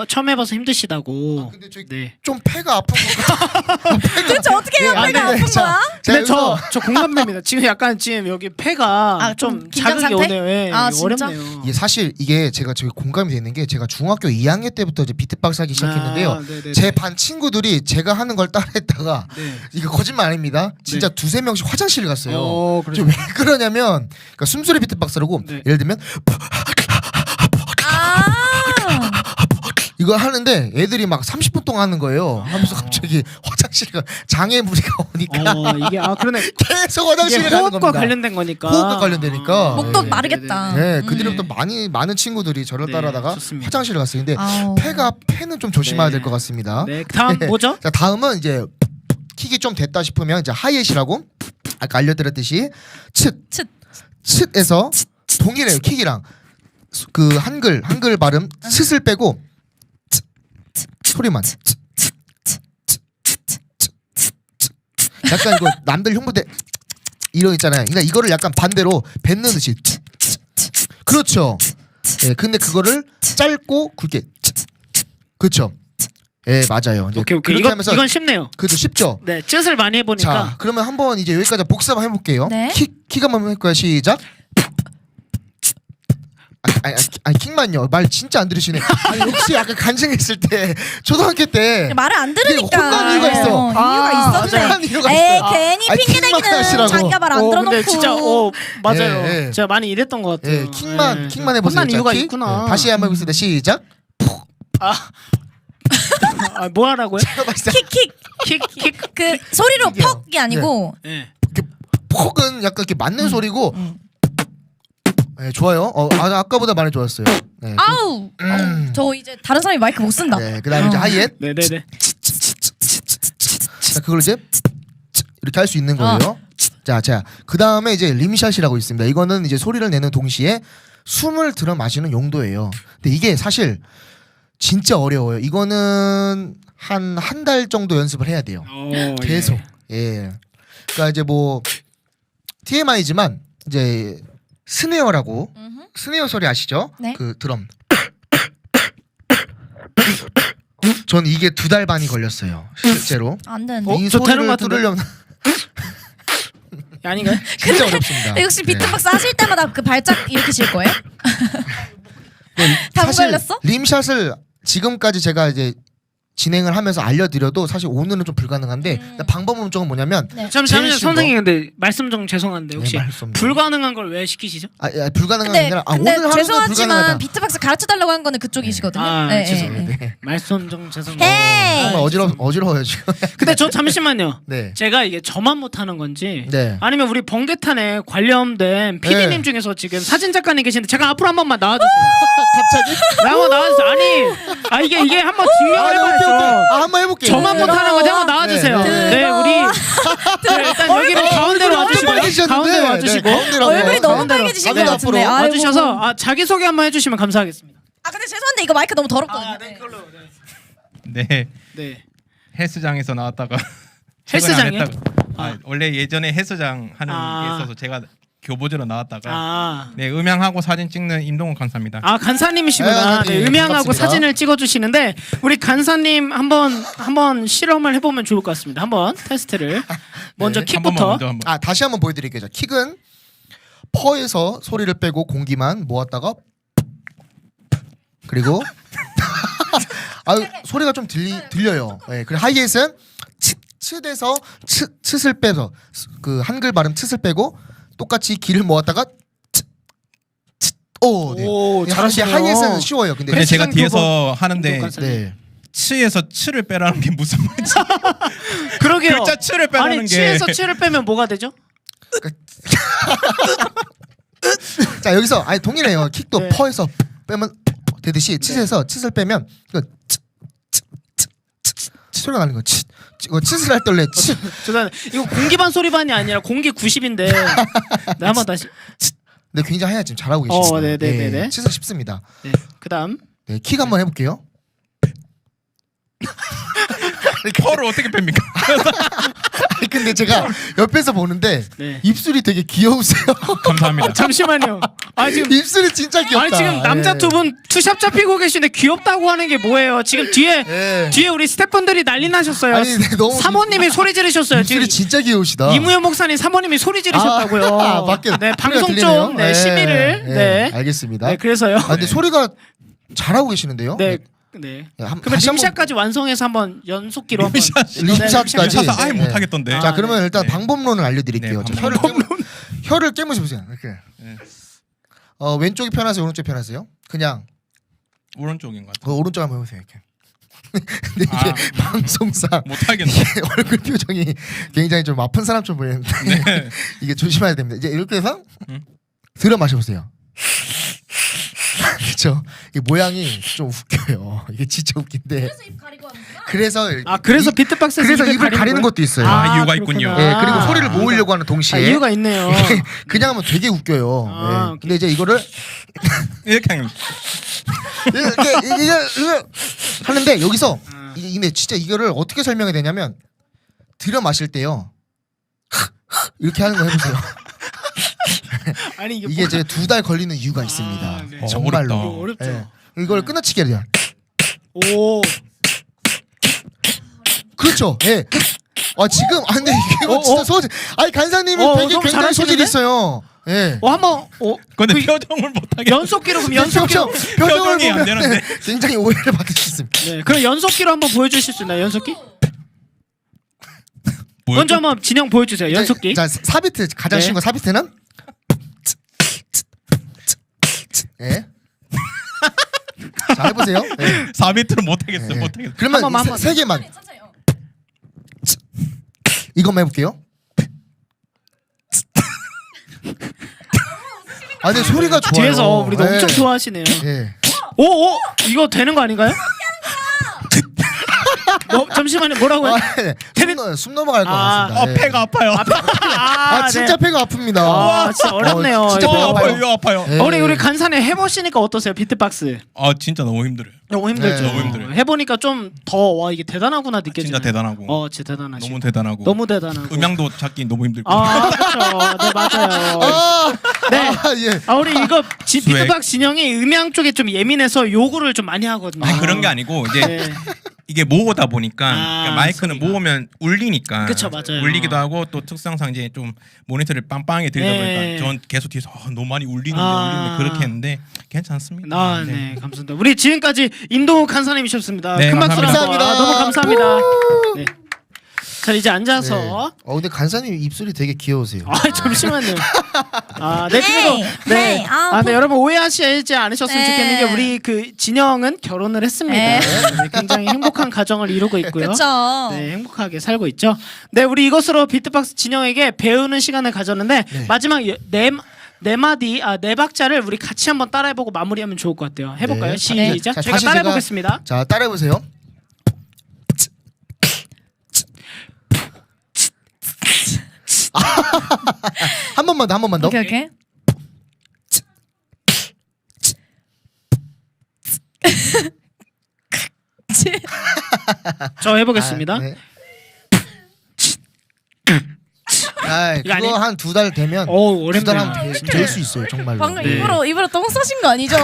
처음 해봐서 힘드시다고. 근데 저기 네. 좀 폐가 아픈 거. 도대체 어떻게 해야 안 배가 되네. 아픈 자, 거야? 근데 여기서 저 공감됩니다. 지금 약간 지금 여기 폐가 좀 좀 긴장 자극이 상태? 오네요. 예, 아, 이거 진짜? 어렵네요. 이게 사실 이게 제가 공감이 되는 게 제가 중학교 2학년 때부터 이제 비트박스 하기 시작했는데요. 아, 네네네. 제 반 친구들이 제가 하는 걸 따라했다가 네. 이거 거짓말 아닙니다. 진짜 두세 명씩 화장실 갔어요. 그렇죠. 왜 그러냐면 그러니까 숨소리 비트박스라고 네. 예를 들면 아, 이거 하는데 애들이 막 30분 동안 하는 거예요. 하면서 갑자기 화장실가 장애 무리가 오니까 이게 그러네. 계속 이게 화장실에 가는 호흡과 겁니다. 관련된 거니까. 호흡과 관련되니까. 목도 네. 마르겠다. 네, 그들부터 많은 친구들이 저를 네, 따라다가 좋습니다. 화장실을 갔어요. 근데 아우. 폐는 좀 조심해야 네. 될 것 같습니다. 네. 다음 뭐죠? 자, 다음은 이제 킥이 좀 됐다 싶으면 이제 하이햇이라고 아까 알려드렸듯이 츳에서 동일해요. 킥이랑 그 한글 발음 츳을 빼고 소리만 약간 이거 남들 흉볼 때 이런 있잖아요. 그러니까 이거를 약간 반대로 뱉는 듯이 그렇죠. 예, 근데 그거를 짧고 굵게 그렇죠. 예, 맞아요. 이제 오케이. 그렇게 하면서 이건 쉽네요. 그래도 쉽죠. 네, 쯧을 많이 해보니까. 자, 그러면 한번 이제 여기까지 복습 한번 해볼게요. 네. 킥 한번 해볼까요? 시작. 아니 킥만요. 말 진짜 안 들으시네. 아니 혹시 약간 간증했을 때 초등학교 때 말을 안 들으니까. 혼난 이유가 있어. 이유가 있었네. 혼난 이유가 에이, 있어. 괜히 아니, 핑계 킥만 대기는 하시라고. 자기가 말 안 들어놓고. 근데 진짜 맞아요. 예, 예. 제가 많이 이랬던 것 같아요. 예, 킥만 해보세요. 혼난 자, 이유가 킥. 있구나. 네, 다시 한번 해보겠습니다. 시작. 뭐 하라고요? 킥. 그 소리로 킥이요. 퍽이 아니고 네. 폭은 약간 이렇게 맞는 소리고. 네, 좋아요. 아까보다 많이 좋았어요. 네. 아우. 저 이제 다른 사람이 마이크 못 쓴다. 네, 그다음에 이제 하이햇. 네네네. 자, 그걸 이제 이렇게 할 수 있는 거예요. 자, 그 다음에 이제 림샷이라고 있습니다. 이거는 이제 소리를 내는 동시에 숨을 들어 마시는 용도예요. 근데 이게 사실 진짜 어려워요. 이거는 한 달 정도 연습을 해야 돼요. 계속. 예. 그러니까 이제 뭐 TMI지만 이제 스네어라고 스네어 소리 아시죠? 네. 그 드럼. 전 이게 2달 반이 걸렸어요. 실제로. 안 되는데. 이 저 되는 것 소리를 같은데? 뚫으려면 아닌가요? 진짜 어렵습니다. 혹시 비트박스 하실 때마다 그 발작 이렇게 칠 거예요? 다 사실 걸렸어? 림샷을 지금까지 제가 이제 진행을 하면서 알려드려도 사실 오늘은 좀 불가능한데 방법은 좀 뭐냐면 네. 잠시만요, 제일 쉬운 선생님. 근데 말씀 좀 죄송한데 혹시 네, 말씀. 불가능한 걸 왜 시키시죠? 불가능한 게 근데, 아니라 근데 오늘 하루는 죄송하지만 불가능하다. 비트박스 가르쳐 달라고 한 거는 그쪽이시거든요. 아, 네, 죄송합니다. 네, 네. 말씀 좀 죄송해요. 헤이! 정말 어지러워요 지금. 근데 저 잠시만요. 네. 제가 이게 저만 못하는 건지 네. 아니면 우리 번개탄에 관련된 PD님 네. 중에서 지금 사진 작가님 계신데 제가 앞으로 한 번만 나와주세요. 갑자기? 한번 나와주세요. 아니 이게 한번 증명을 해봐야죠. 한번 해볼게요. 저만 못하는 건지 한번 나와주세요. 네, 네, 우리 네, 일단 여기로 가운데로 와주시고요. 가운데로 와주시고 얼굴이 너무 가운데로. 빨개지신 것 가운데 같은데. 앞으로. 아이고. 와주셔서 자기 소개 한번 해주시면 감사하겠습니다. 아 근데 죄송한데 이거 마이크 너무 더럽거든요. 네, 그걸로. 네, 네. 헬스장에서 나왔다가 헬스장이요? 최근에 안 했다가 원래 예전에 헬스장 하는 게 있어서 제가 교보제로 나왔다가 네, 음향하고 사진 찍는 임동욱 강사입니다. 간사님이시구나. 네, 네, 음향하고 반갑습니다. 사진을 찍어주시는데 우리 간사님 한번 실험을 해보면 좋을 것 같습니다. 한번 테스트를 먼저 네, 한 번만 킥부터. 먼저 한번. 다시 한번 보여드릴게요. 킥은 퍼에서 소리를 빼고 공기만 모았다가 그리고 소리가 좀 들려요. 네, 그리고 하이햇은 츳에서 츳을 빼서 그 한글 발음 츳을 빼고 똑같이 기를 모았다가 네. 오, 잘하시네요. 하이햇은 쉬워요. 근데 근데 제가 헬스장 뒤에서 하는데 임동욱 강사님. 네. 치에서 치를 빼라는 게 무슨 말인지 그러게요. 글자 치를 빼라는 아니 게 치에서 치를 빼면 뭐가 되죠? 자 여기서 동일해요. 킥도 네. 퍼에서 빼면 되듯이 츳에서 츳을 빼면 이거 소리가 나는 거. 이거 츳을 할 때 원래 죄송한데 이거 공기반 소리반이 아니라 공기 90인데 네, 한번 다시. 네, 굉장히 지금 잘하고 계십니다. 네네네네. 츳을 쉽습니다. 네. 그다음 네, 킥 한번 해볼게요. 퍼를 어떻게 뺍니까? 근데 제가 옆에서 보는데 네. 입술이 되게 귀여우세요. 감사합니다. 잠시만요. 지금 입술이 진짜 귀엽다. 아니 지금 남자 예. 두 분 투샵 잡히고 계시는데 귀엽다고 하는 게 뭐예요? 지금 예. 뒤에 우리 스태프분들이 난리 나셨어요. 아니, 네, 너무 사모님이 소리 지르셨어요. 지금 입술이 진짜 귀여우시다. 이무현 목사님 사모님이 소리 지르셨다고요. 밖에 네, 방송 들리네요. 좀 네, 심의를 네. 알겠습니다. 네, 그래서요. 근데 소리가 잘하고 계시는데요. 네. 네. 그러면 다시 한번 림샷까지 완성해서 한번 연속기로 한번 림샷까지. 림샷 아예 네. 못하겠던데. 자, 그러면 일단 네. 방법론을 알려드릴게요. 네, 자, 혀를 깨무셔보세요. 이렇게. 네. 왼쪽이 편하세요? 오른쪽이 편하세요? 그냥 오른쪽인 것 같아요. 오른쪽 한번 해보세요. 이렇게. 근데 이게 방송상 못하겠네. 얼굴 표정이 굉장히 좀 아픈 사람처럼 보이는데 이게 조심해야 됩니다. 이제 이렇게 해서 들어 마셔보세요. 그렇죠. 이게 모양이 좀 웃겨요. 이게 진짜 웃긴데. 그래서 그래서 비트박스에서 그래서 입을 입을 가리는 거예요? 것도 있어요. 이유가 그렇구나. 있군요. 예, 그리고 소리를 모으려고 하는 동시에 이유가 있네요. 그냥 하면 되게 웃겨요. 예. 근데 이제 이거를 이렇게 하면 이거 하는데 여기서 근데 진짜 이거를 어떻게 설명해야 되냐면 들여 마실 때요. 이렇게 하는 거 해보세요. 아니 이게 이제 2달 걸리는 이유가 있습니다. 네. 정말로. 어렵죠. 예. 이걸 끝마치게 해야 돼요. 오. 그렇죠. 예. 지금 근데 이게 진짜 소질. 간사님이 너무 되게 굉장히 잘하시는데? 소질이 있어요. 예. 한번 근데 표정을 못하게 연속기로 그럼 연속기로 표정을 표정이 안 보면 되는데. 굉장히 오해를 받을 수 있습니다. 네, 그럼 연속기로 한번 보여주실 수 있나요? 연속기? 뭐였죠? 먼저 한번 진영 보여주세요. 연속기. 자, 사비트 가장 네. 쉬운 거 사비트는 예. 자, 해보세요. 예. 4비트를 못하겠어. 예. 못하겠어. 그러면 한 번만, 세 개만 이것만 해볼게요. 근데 소리가 좋아요. 뒤에서 우리도 예. 엄청 좋아하시네요. 예. 오, 이거 되는 거 아닌가요? 잠시만요. 뭐라고요? 숨 넘어갈 것 아, 같습니다. 네. 배가 아파요. 진짜 네. 배가 아픕니다. 진짜 어렵네요. 진짜 배가 아파요. 이거 아파요. 네. 우리 간사님 해보시니까 어떠세요? 비트박스 진짜 너무 힘들어요. 너무 힘들죠. 네. 너무 힘들어요. 해보니까 좀 더 와 이게 대단하구나 느껴지네요. 진짜 대단하고. 진짜 대단하시고. 너무 대단하고. 너무 대단하고. 음향도 찾기 너무 힘들고. 그렇죠. 네 맞아요. 네. 예. 우리 이거 스웩. 비트박스 진영이 음향 쪽에 좀 예민해서 요구를 좀 많이 하거든요. 그런 게 아니고 이제 네. 이게 모으다 보니까 그러니까 마이크는 소리가. 모으면 울리니까 그쵸, 맞아요. 울리기도 하고 또 특성상 이제 좀 모니터를 빵빵하게 들다 네. 보니까 전 계속 뒤에서 너무 많이 울리는데 아. 그렇게 했는데 괜찮습니다. 네, 감사합니다. 우리 지금까지 임동욱 간사님이셨습니다. 네, 큰 박수 감사합니다. 한번. 너무 감사합니다. 네. 자 이제 앉아서. 근데 간사님 입술이 되게 귀여우세요. 잠시만요. 네, 그리고 네. 네, 여러분 오해하시지 않으셨으면 네. 좋겠는 게 우리 그 진영은 결혼을 했습니다. 네. 네, 굉장히 행복한 가정을 이루고 있고요. 그쵸. 네, 행복하게 살고 있죠. 우리 이것으로 비트박스 진영에게 배우는 시간을 가졌는데 마지막 네 박자를 우리 같이 한번 따라해보고 마무리하면 좋을 것 같아요. 해볼까요? 네. 시작. 자, 제가 다시 따라해보겠습니다. 자, 따라해보세요. 한 번만 더. 오케이. 저 해보겠습니다. 네. 이거 그거 한 2달 되면 어렵네요. 2달 하면 될 수 있어요, 정말로. 방금 네. 입으로 똥 싸신 거 아니죠?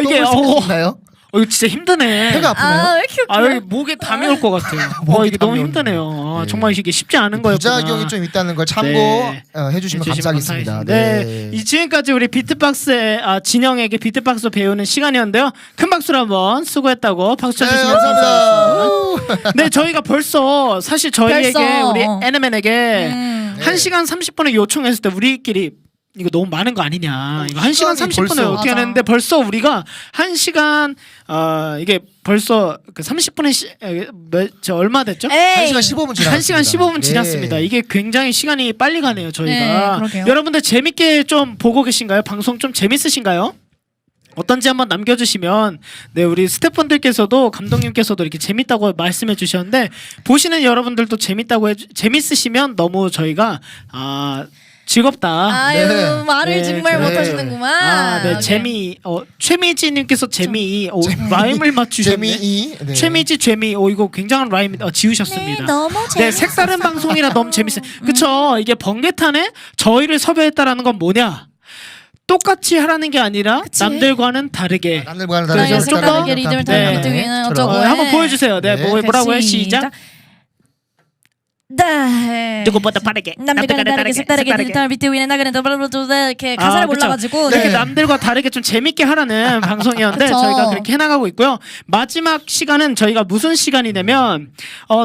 이게 나요? 이거 진짜 힘드네. 배가 아프나요? 왜 이렇게 여기 목에 담이 올 것 같아요. 목에 이게 너무 담이 힘드네요. 네. 정말 이게 쉽지 않은 거였구나. 부작용이 좀 있다는 걸 참고 네. 해주시면 감사하겠습니다. 네. 지금까지 우리 비트박스의 진영에게 비트박스 배우는 시간이었는데요. 큰 박수로 한번 수고했다고 박수 쳐주시면 감사하겠습니다. 네, 저희가 벌써 사실 저희에게 벌써. 우리 애니맨에게 1시간 30분을 요청했을 때 우리끼리 이거 너무 많은 거 아니냐. 이거 1시간 시간이 30분을 벌써. 어떻게 맞아. 하는데 벌써 우리가 1시간 이게 벌써 그 30분의 얼마 됐죠? 에이. 1시간 15분 지났습니다. 1시간 15분 네. 지났습니다. 이게 굉장히 시간이 빨리 가네요, 저희가. 네, 그러게요. 여러분들 재밌게 좀 보고 계신가요? 방송 좀 재밌으신가요? 어떤지 한번 남겨주시면 네 우리 스태프분들께서도 감독님께서도 이렇게 재밌다고 말씀해 주셨는데 보시는 여러분들도 재밌으시면 너무 저희가 즐겁다. 아유 말을 네, 정말 네. 못하시는구만. 네 오케이. 최미지님께서 라임을 맞추셨네. 재미이. 네. 최미지 재미 이거 굉장한 라임 지우셨습니다. 네, 너무 네, 재밌었어. 색다른 방송이라 너무 재밌어요. 그쵸? 이게 번개탄에 저희를 섭외했다라는 건 뭐냐? 똑같이 하라는 게 아니라 그치? 남들과는 다르게. 남들과는 그래서 다르게 좀 더- 색다르게 리듬을 네. 타는 어쩌고 한번 보여주세요. 네, 네. 뭐라고요? 시작. 네. 누구보다 빠르게. 남들과는 다르게 색다르게 디지털 비트 위에 나가는 이렇게 가사를 그쵸. 몰라가지고 이렇게 네. 남들과 다르게 좀 재밌게 하라는 방송이었는데 그쵸. 저희가 그렇게 해나가고 있고요. 마지막 시간은 저희가 무슨 시간이냐면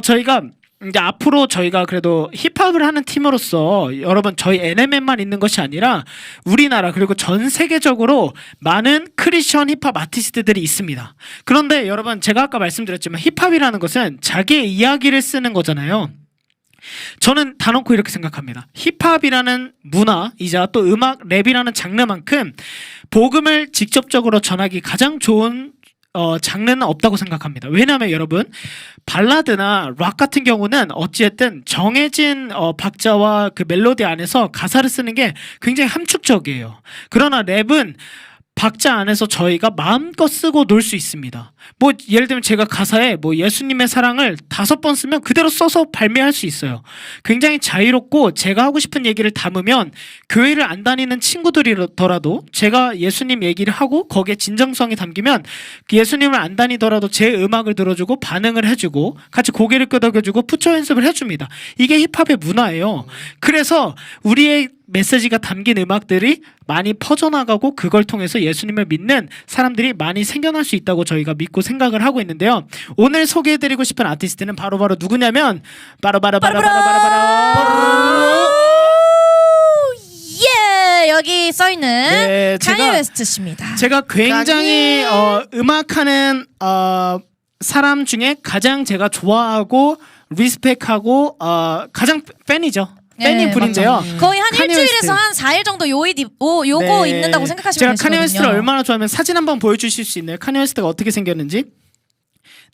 저희가 이제 앞으로 저희가 그래도 힙합을 하는 팀으로서 여러분 저희 NMN만 있는 것이 아니라 우리나라 그리고 전 세계적으로 많은 크리스천 힙합 아티스트들이 있습니다. 그런데 여러분 제가 아까 말씀드렸지만 힙합이라는 것은 자기의 이야기를 쓰는 거잖아요. 저는 단언코 이렇게 생각합니다. 힙합이라는 문화이자 또 음악 랩이라는 장르만큼 복음을 직접적으로 전하기 가장 좋은 장르는 없다고 생각합니다. 왜냐하면 여러분 발라드나 락 같은 경우는 어찌됐든 정해진 박자와 그 멜로디 안에서 가사를 쓰는 게 굉장히 함축적이에요. 그러나 랩은 박자 안에서 저희가 마음껏 쓰고 놀 수 있습니다. 뭐 예를 들면 제가 가사에 뭐 예수님의 사랑을 5번 쓰면 그대로 써서 발매할 수 있어요. 굉장히 자유롭고 제가 하고 싶은 얘기를 담으면 교회를 안 다니는 친구들이더라도 제가 예수님 얘기를 하고 거기에 진정성이 담기면 예수님을 안 다니더라도 제 음악을 들어주고 반응을 해주고 같이 고개를 끄덕여주고 푸처 연습을 해줍니다. 이게 힙합의 문화예요. 그래서 우리의 메시지가 담긴 음악들이 많이 퍼져나가고 그걸 통해서 예수님을 믿는 사람들이 많이 생겨날 수 있다고 저희가 믿고 생각을 하고 있는데요. 오늘 소개해드리고 싶은 아티스트는 바로 누구냐면 바로 예 여기 써 있는 네, 카니 웨스트 씨입니다. 제가 굉장히 음악하는 사람 중에 가장 제가 좋아하고 리스펙하고 가장 팬이죠. 팬인 분인데요. 거의 한 카니 일주일에서 웨스트. 한 4일 정도 요거 네. 입는다고 생각하시면 제가 되시거든요. 카니 웨스트를 얼마나 좋아하면 사진 한번 보여주실 수 있나요? 카니 웨스트가 어떻게 생겼는지.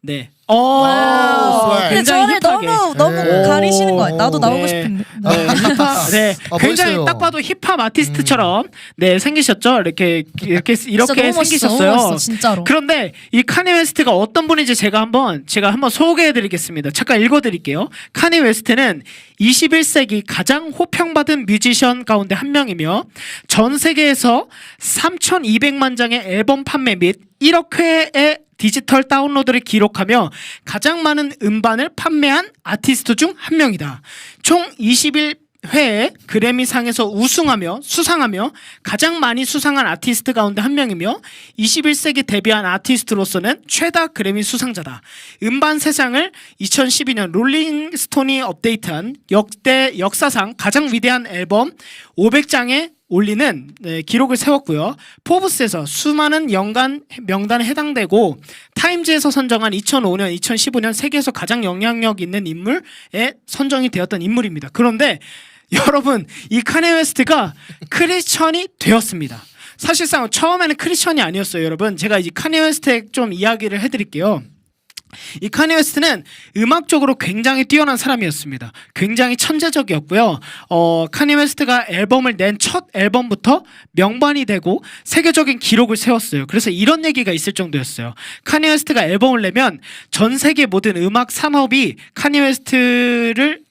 네. 스웩. 근데 굉장히 저를 힙하게. 너무 네. 가리시는 거예요. 나도 나오고 네. 싶은데. 네, 힙합. 네, 굉장히 멋있어요. 딱 봐도 힙합 아티스트처럼 네 생기셨죠. 이렇게 진짜 너무 멋있어, 생기셨어요. 너무 멋있어, 진짜로. 그런데 이 카니 웨스트가 어떤 분인지 제가 한번 소개해드리겠습니다. 잠깐 읽어드릴게요. 카니 웨스트는 21세기 가장 호평받은 뮤지션 가운데 한 명이며 전 세계에서 3,200만 장의 앨범 판매 및 1억 회의 디지털 다운로드를 기록하며 가장 많은 음반을 판매한 아티스트 중 한 명이다. 총 21회에 그래미상에서 수상하며 가장 많이 수상한 아티스트 가운데 한 명이며 21세기 데뷔한 아티스트로서는 최다 그래미 수상자다. 음반 세상을 2012년 롤링스톤이 업데이트한 역사상 가장 위대한 앨범 500장에 올리는 기록을 세웠고요. 포브스에서 수많은 연간 명단에 해당되고 타임즈에서 선정한 2005년, 2015년 세계에서 가장 영향력 있는 인물에 선정이 되었던 인물입니다. 그런데 여러분, 이 카니 웨스트가 크리스천이 되었습니다. 사실상 처음에는 크리스천이 아니었어요, 여러분. 제가 이 카니 웨스트의 좀 이야기를 해드릴게요. 이 카니 웨스트는 음악적으로 굉장히 뛰어난 사람이었습니다. 굉장히 천재적이었고요. 카니 웨스트가 앨범을 낸 첫 앨범부터 명반이 되고 세계적인 기록을 세웠어요. 그래서 이런 얘기가 있을 정도였어요. 카니 웨스트가 앨범을 내면 전 세계 모든 음악 산업이 카니 웨스트를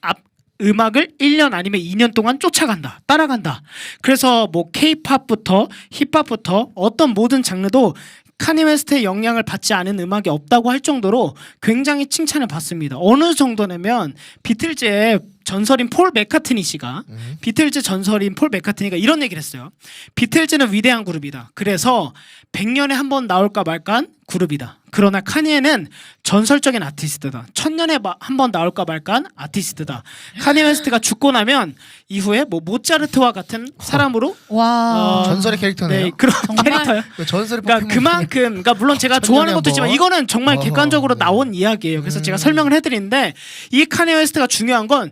음악을 1년 아니면 2년 동안 쫓아간다, 따라간다. 그래서 뭐 K-팝부터 힙합부터 어떤 모든 장르도 카니 웨스트의 영향을 받지 않은 음악이 없다고 할 정도로 굉장히 칭찬을 받습니다. 어느 정도냐면 비틀즈의 전설인 폴 맥카트니 씨가 비틀즈 전설인 폴 맥카트니가 이런 얘기를 했어요. 비틀즈는 위대한 그룹이다. 그래서 100년에 한 번 나올까 말까한 그룹이다. 그러나 카니에는 전설적인 아티스트다. 1000년에 한 번 나올까 말까한 아티스트다. 카니 웨스트가 죽고 나면 이후에 뭐 모차르트와 같은 사람으로 와. 전설의 캐릭터네요. 네, 그런 정말? 캐릭터요. 전설의 그러니까 그러니까 물론 제가 좋아하는 것도 있지만 이거는 정말 객관적으로 네. 나온 이야기예요. 그래서 제가 설명을 해드리는데 이 카니 웨스트가 중요한 건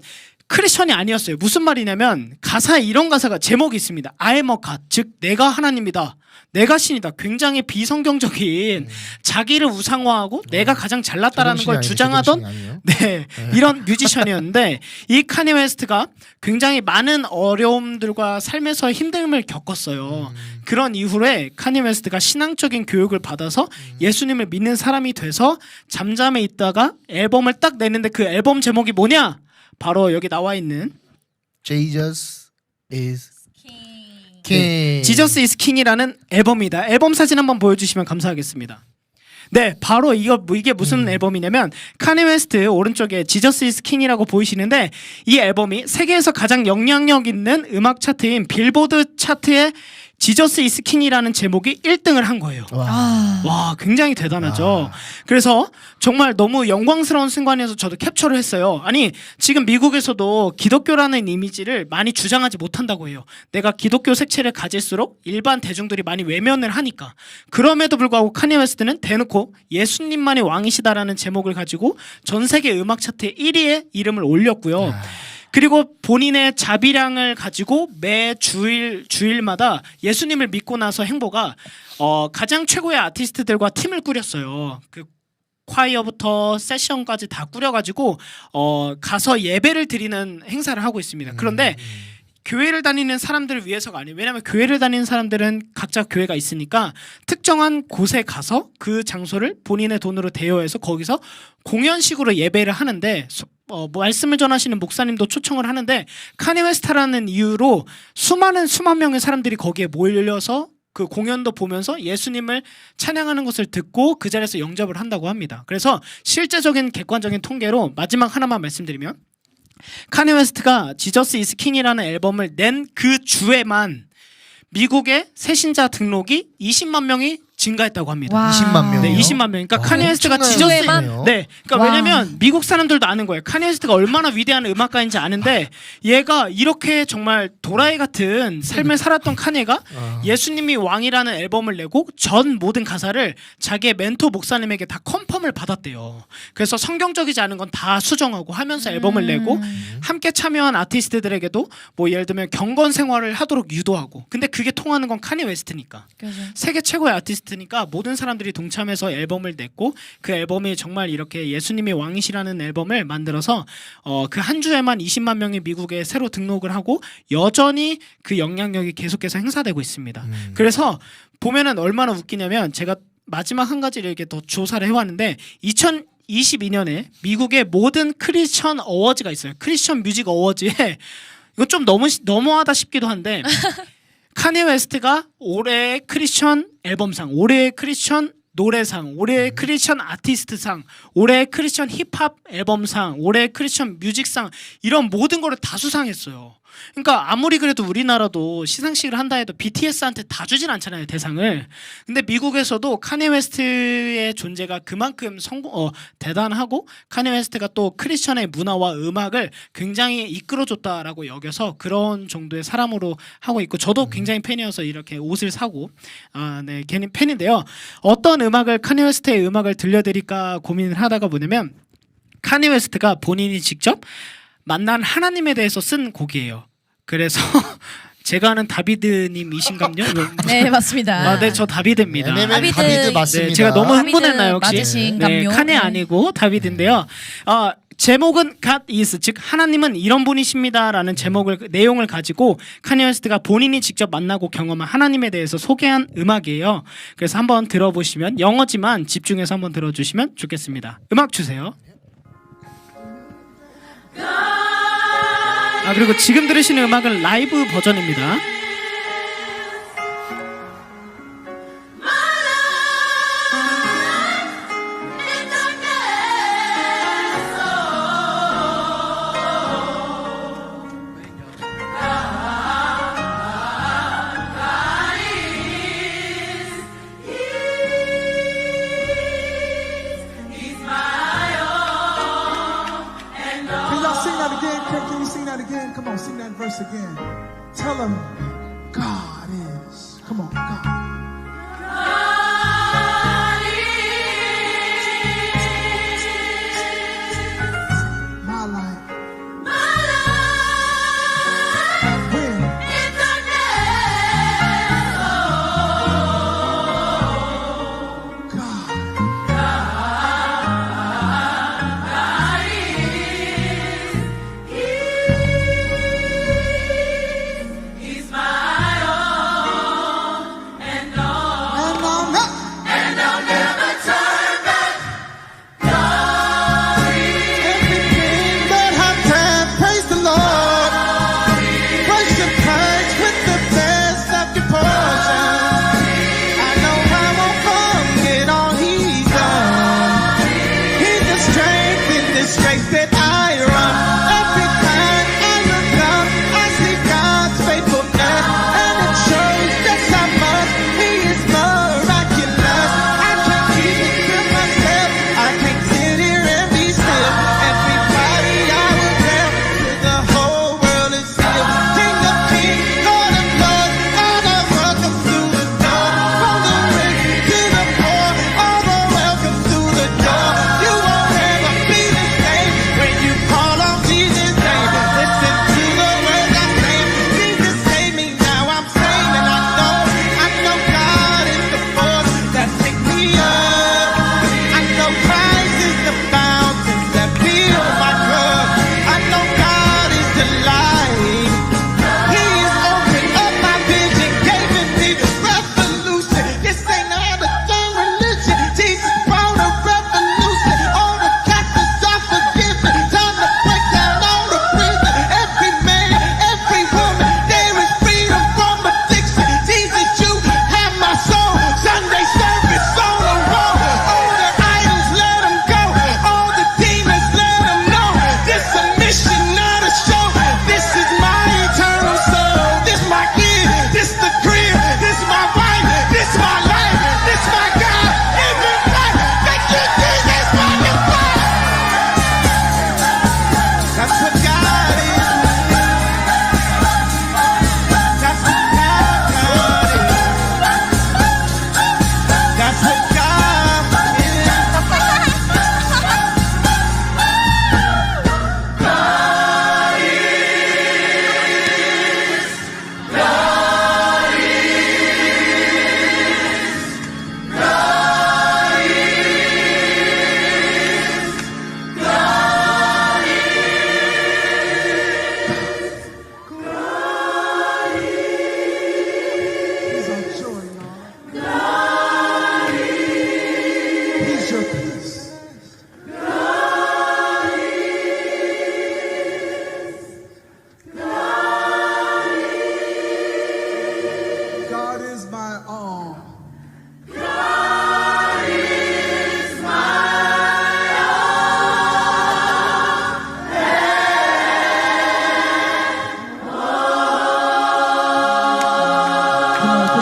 크리스천이 아니었어요. 무슨 말이냐면 가사에 이런 가사가 제목이 있습니다. I am a God, 즉 내가 하나님이다. 내가 신이다. 굉장히 비성경적인 자기를 우상화하고 내가 가장 잘났다라는 걸 주장하던 네, 이런 뮤지션이었는데 이 카니 웨스트가 굉장히 많은 어려움들과 삶에서 힘듦을 겪었어요. 그런 이후에 카니 웨스트가 신앙적인 교육을 받아서 예수님을 믿는 사람이 돼서 잠잠해 있다가 앨범을 딱 내는데 그 앨범 제목이 뭐냐? 바로 여기 나와 있는 Jesus is King. 지저스 이즈 킹이라는 앨범이다. 앨범 사진 한번 보여주시면 감사하겠습니다. 네, 바로 이게 무슨 앨범이냐면 카니 웨스트 오른쪽에 지저스 이즈 킹이라고 보이시는데 이 앨범이 세계에서 가장 영향력 있는 음악 차트인 빌보드 차트에 지저스 이즈 킹이라는 제목이 1등을 한 거예요. 와, 굉장히 대단하죠. 그래서 정말 너무 영광스러운 순간이어서 저도 캡처를 했어요. 아니, 지금 미국에서도 기독교라는 이미지를 많이 주장하지 못한다고 해요. 내가 기독교 색채를 가질수록 일반 대중들이 많이 외면을 하니까. 그럼에도 불구하고 카니 웨스트는 대놓고 예수님만이 왕이시다라는 제목을 가지고 전 세계 음악 차트에 1위에 이름을 올렸고요. 그리고 본인의 자비량을 가지고 매 주일마다 예수님을 믿고 나서 행보가 가장 최고의 아티스트들과 팀을 꾸렸어요. 그 콰이어부터 세션까지 다 꾸려가지고 가서 예배를 드리는 행사를 하고 있습니다. 그런데 교회를 다니는 사람들을 위해서가 아니에요. 왜냐하면 교회를 다니는 사람들은 각자 교회가 있으니까 특정한 곳에 가서 그 장소를 본인의 돈으로 대여해서 거기서 공연식으로 예배를 하는데 말씀을 전하시는 목사님도 초청을 하는데 카니 웨스트라는 이유로 수만 명의 사람들이 거기에 몰려서 그 공연도 보면서 예수님을 찬양하는 것을 듣고 그 자리에서 영접을 한다고 합니다. 그래서 실제적인 객관적인 통계로 마지막 하나만 말씀드리면 카니 웨스트가 지저스 이즈 킹이라는 앨범을 낸 그 주에만 미국의 새신자 등록이 20만 명이 증가했다고 합니다. 와. 20만 명. 네, 20만 명. 그러니까 카니 웨스트가 지저스 네. 그러니까 와. 왜냐면 미국 사람들도 아는 거예요. 카니 웨스트가 얼마나 위대한 음악가인지 아는데 얘가 이렇게 정말 도라이 같은 삶을 살았던 카니가 예수님이 왕이라는 앨범을 내고 전 모든 가사를 자기의 멘토 목사님에게 다 컨펌을 받았대요. 그래서 성경적이지 않은 건 다 수정하고 하면서 앨범을 내고 함께 참여한 아티스트들에게도 뭐 예를 들면 경건 생활을 하도록 유도하고 근데 그게 통하는 건 카니 웨스트니까. 그죠. 세계 최고의 아티스트 아티스트니까 모든 사람들이 동참해서 앨범을 냈고 그 앨범이 정말 이렇게 예수님이 왕이시라는 앨범을 만들어서 그 한 주에만 20만 명이 미국에 새로 등록을 하고 여전히 그 영향력이 계속해서 행사되고 있습니다. 그래서 보면은 얼마나 웃기냐면 제가 마지막 한 가지를 이렇게 더 조사를 해왔는데 2022년에 미국의 모든 크리스천 어워즈가 있어요. 크리스천 뮤직 어워즈에 이거 좀 너무하다 싶기도 한데 카니 웨스트가 올해의 크리스천 앨범상, 올해의 크리스천 노래상, 올해의 크리스천 아티스트상, 올해의 크리스천 힙합 앨범상, 올해의 크리스천 뮤직상 이런 모든 거를 다 수상했어요. 그러니까 아무리 그래도 우리나라도 시상식을 한다 해도 BTS한테 다 주진 않잖아요, 대상을. 근데 미국에서도 카니 웨스트의 존재가 그만큼 대단하고 카니 웨스트가 또 크리스천의 문화와 음악을 굉장히 이끌어줬다라고 여겨서 그런 정도의 사람으로 하고 있고 저도 굉장히 팬이어서 이렇게 옷을 사고 네, 괜히 팬인데요. 어떤 음악을 카니 웨스트의 음악을 들려드릴까 고민을 하다가 뭐냐면 카니 웨스트가 본인이 직접 만난 하나님에 대해서 쓴 곡이에요. 그래서 제가 아는 다비드님이신감요? 네 맞습니다. 네, 저 다비드입니다. 다비드 맞습니다. 네, 제가 너무 흥분했나요 혹시? 맞으신감요? 칸이 아니고 다비드인데요. 제목은 God is, 즉 하나님은 이런 분이십니다라는 내용을 가지고 카니 웨스트가 본인이 직접 만나고 경험한 하나님에 대해서 소개한 음악이에요. 그래서 한번 들어보시면 영어지만 집중해서 한번 들어주시면 좋겠습니다. 음악 주세요. 그리고 지금 들으시는 음악은 라이브 버전입니다. Can y'all sing that again? Can you sing that again? Come on, sing that verse again. Tell them God is. Come on, God. My life. When? God. And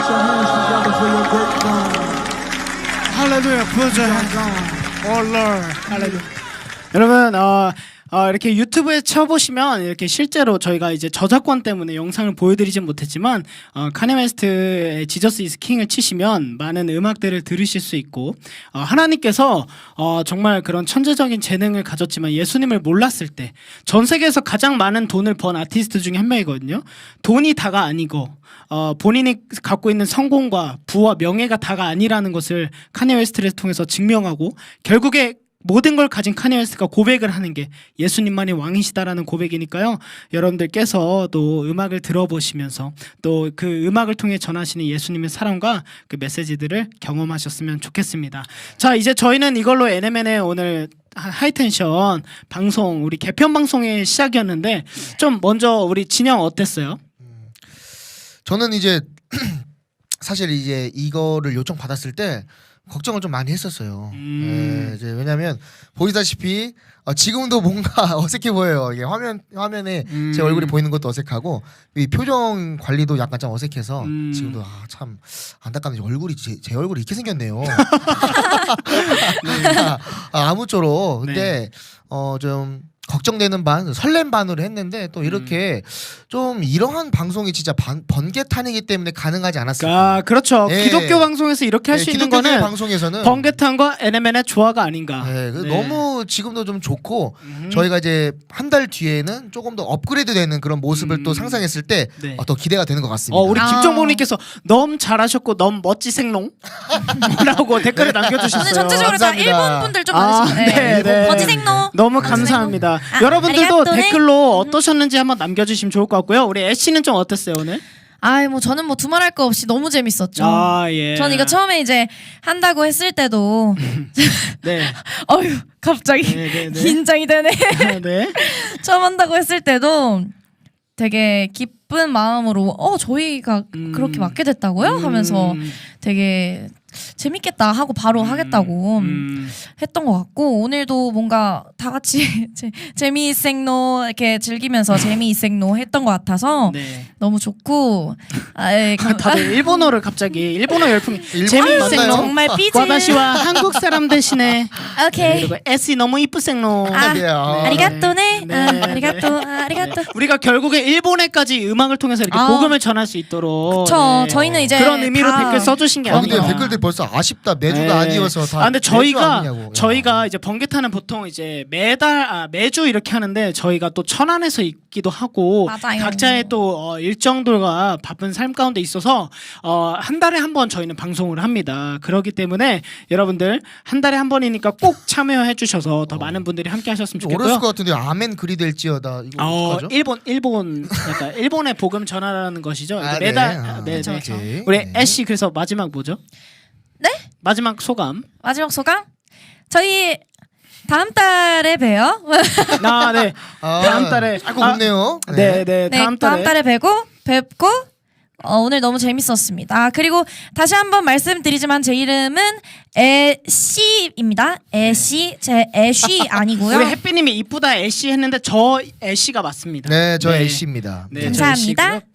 Put your hands together for your great God. 할렐루야, 부어줘요. 오 Lord, 할렐루야. 여러분, 이렇게 유튜브에 쳐보시면 이렇게 실제로 저희가 이제 저작권 때문에 영상을 보여드리진 못했지만 카니 웨스트의 지저스 이즈 킹을 치시면 많은 음악들을 들으실 수 있고 하나님께서 정말 그런 천재적인 재능을 가졌지만 예수님을 몰랐을 때 전 세계에서 가장 많은 돈을 번 아티스트 중에 한 명이거든요. 돈이 다가 아니고 본인이 갖고 있는 성공과 부와 명예가 다가 아니라는 것을 카니 웨스트를 통해서 증명하고 결국에 모든 걸 가진 카니 웨스트가 고백을 하는 게 예수님만이 왕이시다라는 고백이니까요. 여러분들께서 또 음악을 들어보시면서 또 그 음악을 통해 전하시는 예수님의 사랑과 그 메시지들을 경험하셨으면 좋겠습니다. 자, 이제 저희는 이걸로 NMN의 오늘 하이텐션 방송, 우리 개편 방송의 시작이었는데 좀 먼저 우리 진영 어땠어요? 저는 이제 사실 이제 이거를 요청 받았을 때 걱정을 좀 많이 했었어요. 예, 이제 왜냐하면 보시다시피 지금도 뭔가 어색해 보여요. 이게 화면에 제 얼굴이 보이는 것도 어색하고 이 표정 관리도 약간 좀 어색해서 지금도 참 안타깝네. 얼굴이 제 얼굴이 이렇게 생겼네요. 아무쪼록 근데 좀 걱정되는 반, 설렘 반으로 했는데 또 이렇게 좀 이러한 방송이 진짜 번개탄이기 때문에 가능하지 않았을까. 그렇죠. 예. 기독교 방송에서 이렇게 할 수 있는 기독교계 거는 방송에서는 번개탄과 NMN의 조화가 아닌가. 네, 네. 너무 지금도 좀 좋고 저희가 이제 한 달 뒤에는 조금 더 업그레이드되는 그런 모습을 또 상상했을 때 네. 더 기대가 되는 것 같습니다. 우리 김정복님께서 너무 잘하셨고 너무 멋지생롱 라고 댓글을 남겨주셨어요. 오늘 전체적으로 다 감사합니다. 일본 분들 좀 많으시고 네, 네. 거지생노 너무 감사합니다. 여러분들도 아리가또네. 댓글로 어떠셨는지 한번 남겨주시면 좋을 것 같고요. 우리 애쉬는 좀 어땠어요 오늘? 뭐 저는 뭐 두말할 거 없이 너무 재밌었죠. 예. 저는 이거 처음에 이제 한다고 했을 때도 네. 어휴 갑자기 네. 긴장이 되네. 네. 처음 한다고 했을 때도 되게 기쁜 마음으로 저희가 그렇게 맡게 됐다고요? 하면서 되게 재밌겠다 하고 바로 하겠다고 했던 것 같고 오늘도 뭔가 다 같이 재미있생노 이렇게 즐기면서 재미있생노 했던 것 같아서 네. 너무 좋고 다들 일본어를 갑자기 일본어 열풍이 일본어 재미있생노 맞나요? 정말 삐지. 와다시와 한국 사람 대신에 오케이. 그리고 애쉬 너무 이쁘생노 네. 아리가또네. 네. 아리가또. 우리가 결국에 일본에까지 음악을 통해서 이렇게 복음을 전할 수 있도록 그쵸. 저희는 이제 그런 의미로 다 댓글 써주신 게 근데 아니에요. 댓글들 벌써 아쉽다 매주가 아니어서 다. 근데 매주 아니냐고. 저희가 이제 번개타는 보통 이제 매주 이렇게 하는데 저희가 또 천안에서 있기도 하고 맞아요. 각자의 또 일정들과 바쁜 삶 가운데 있어서 한 달에 한 번 저희는 방송을 합니다. 그렇기 때문에 여러분들 한 달에 한 번이니까 꼭 참여해 주셔서 더 많은 분들이 함께 하셨으면 좀 좋겠고요. 어렸을 것 같은데 아멘 글이 될지어다. 이거 어떡하죠? 일본 약간 일본의 복음 전하라는 것이죠. 아, 매달 네. 네. 오케이. 우리 네. 애쉬 그래서 마지막 뭐죠? 네? 마지막 소감. 마지막 소감? 저희 다음 달에 봬요. 네. 다음 달에 짧고 굵네요. 네. 네, 다음 달에 뵙고 오늘 너무 재밌었습니다. 그리고 다시 한번 말씀드리지만 제 이름은 애쉬입니다. 애쉬, 제 애쉬 아니고요. 우리 햇빛님이 이쁘다 애쉬 했는데 저 애쉬가 맞습니다. 네, 저 애쉬입니다. 네, 감사합니다. 저 애쉬고요.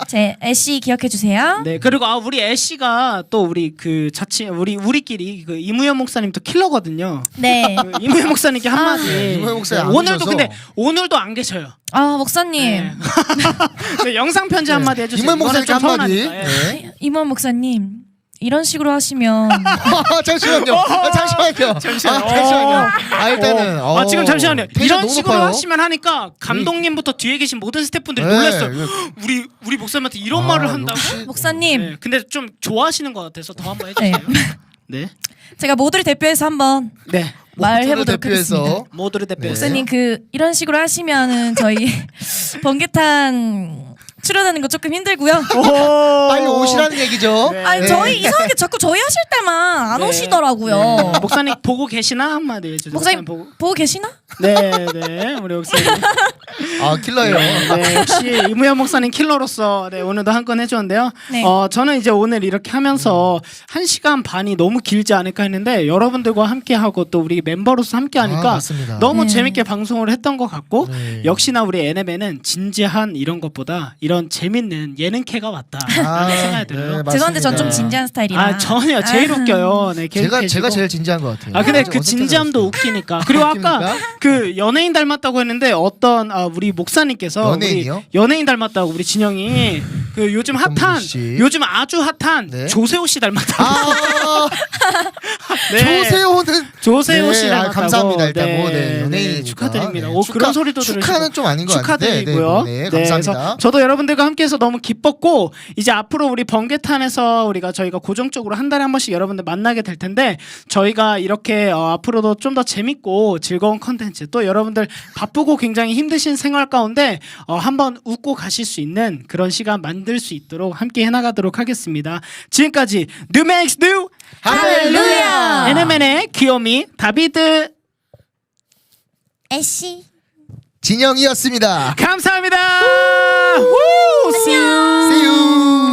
제 애쉬 기억해 주세요. 네, 그리고 우리 애쉬가 또 우리 그 우리끼리 그 이무현 목사님도 킬러거든요. 네. 그 이무현 목사님께 한마디. 이무현 목사님 안 오늘도 오셔서. 근데 오늘도 안 계셔요. 목사님. 네. 네, 영상 편지 한마디 해주세요. 이무현 이거는 목사님께 좀 한마디. 서운하니까. 예. 네. 임원 목사님 이런 식으로 하시면 잠시만요. 잠시만요. 일단은 지금 잠시만요. 텐션 이런 너무 식으로 높아요. 하시면 하니까 감독님부터 뒤에 계신 모든 스태프분들이 네, 놀랐어요. 이거- 우리 목사님한테 이런 말을 한다고? 역시- 목사님. 네, 근데 좀 좋아하시는 것 같아서 더 한번 해주세요. 네. 제가 모두를 대표해서 한번 네. 말해보도록 하겠습니다. 대표해서 모두를 대표해서. 목사님 이런 식으로 하시면은 저희 번개탄 출연하는 거 조금 힘들고요. 빨리 오시라는 얘기죠. 네. 아니 저희 이상하게 자꾸 저희 하실 때만 안 네. 오시더라고요. 목사님 보고 계시나 한마디 해주세요. 목사님 보고 계시나? 네, 우리 목사님. 킬러예요. 네, 역시 이무현 목사님 킬러로서 오늘도 한 건 해줬는데요. 네. 저는 이제 오늘 이렇게 하면서 1시간 반이 너무 길지 않을까 했는데 여러분들과 함께 하고 또 우리 멤버로서 함께 하니까 맞습니다. 너무 네. 재밌게 방송을 했던 것 같고 네. 역시나 우리 NMN은 진지한 이런 것보다 이런 재밌는 예능캐가 왔다라는 생각이 들어요. 죄송한데 전 좀 맞습니다. 진지한 스타일이라. 아 전혀 제일 웃겨요. 네, 제가 계시고. 제일 진지한 것 같아요. 아 근데 어색해서 그 진지함도 그랬어요. 웃기니까. 그리고 아까 웃깁니까? 그 연예인 닮았다고 했는데 어떤 우리 목사님께서 연예인이요? 우리 연예인 닮았다고 우리 진영이 그 요즘 어떤 핫한 분이시? 요즘 아주 핫한 네. 조세호 씨 닮았다고. 아 네. 조세호는 씨 네, 닮았다고. 감사합니다. 일단 뭐 네, 연예인 축하드립니다. 그런 소리도 축하는 좀 아닌 것 같은데 축하드리고요. 네, 네, 감사합니다. 그래서 저도 여러분들과 함께해서 너무 기뻤고 이제 앞으로 우리 번개탄에서 저희가 고정적으로 한 달에 한 번씩 여러분들 만나게 될 텐데 저희가 이렇게 앞으로도 좀 더 재밌고 즐거운 컨텐츠 또 여러분들 바쁘고 굉장히 힘드신 생활 가운데 한번 웃고 가실 수 있는 그런 시간 만들 수 있도록 함께 해나가도록 하겠습니다. 지금까지 뉴 맥스 뉴 할렐루야! NMN의 귀요미 다비드 애쉬. 진영이었습니다. 감사합니다. 우! See you. See you.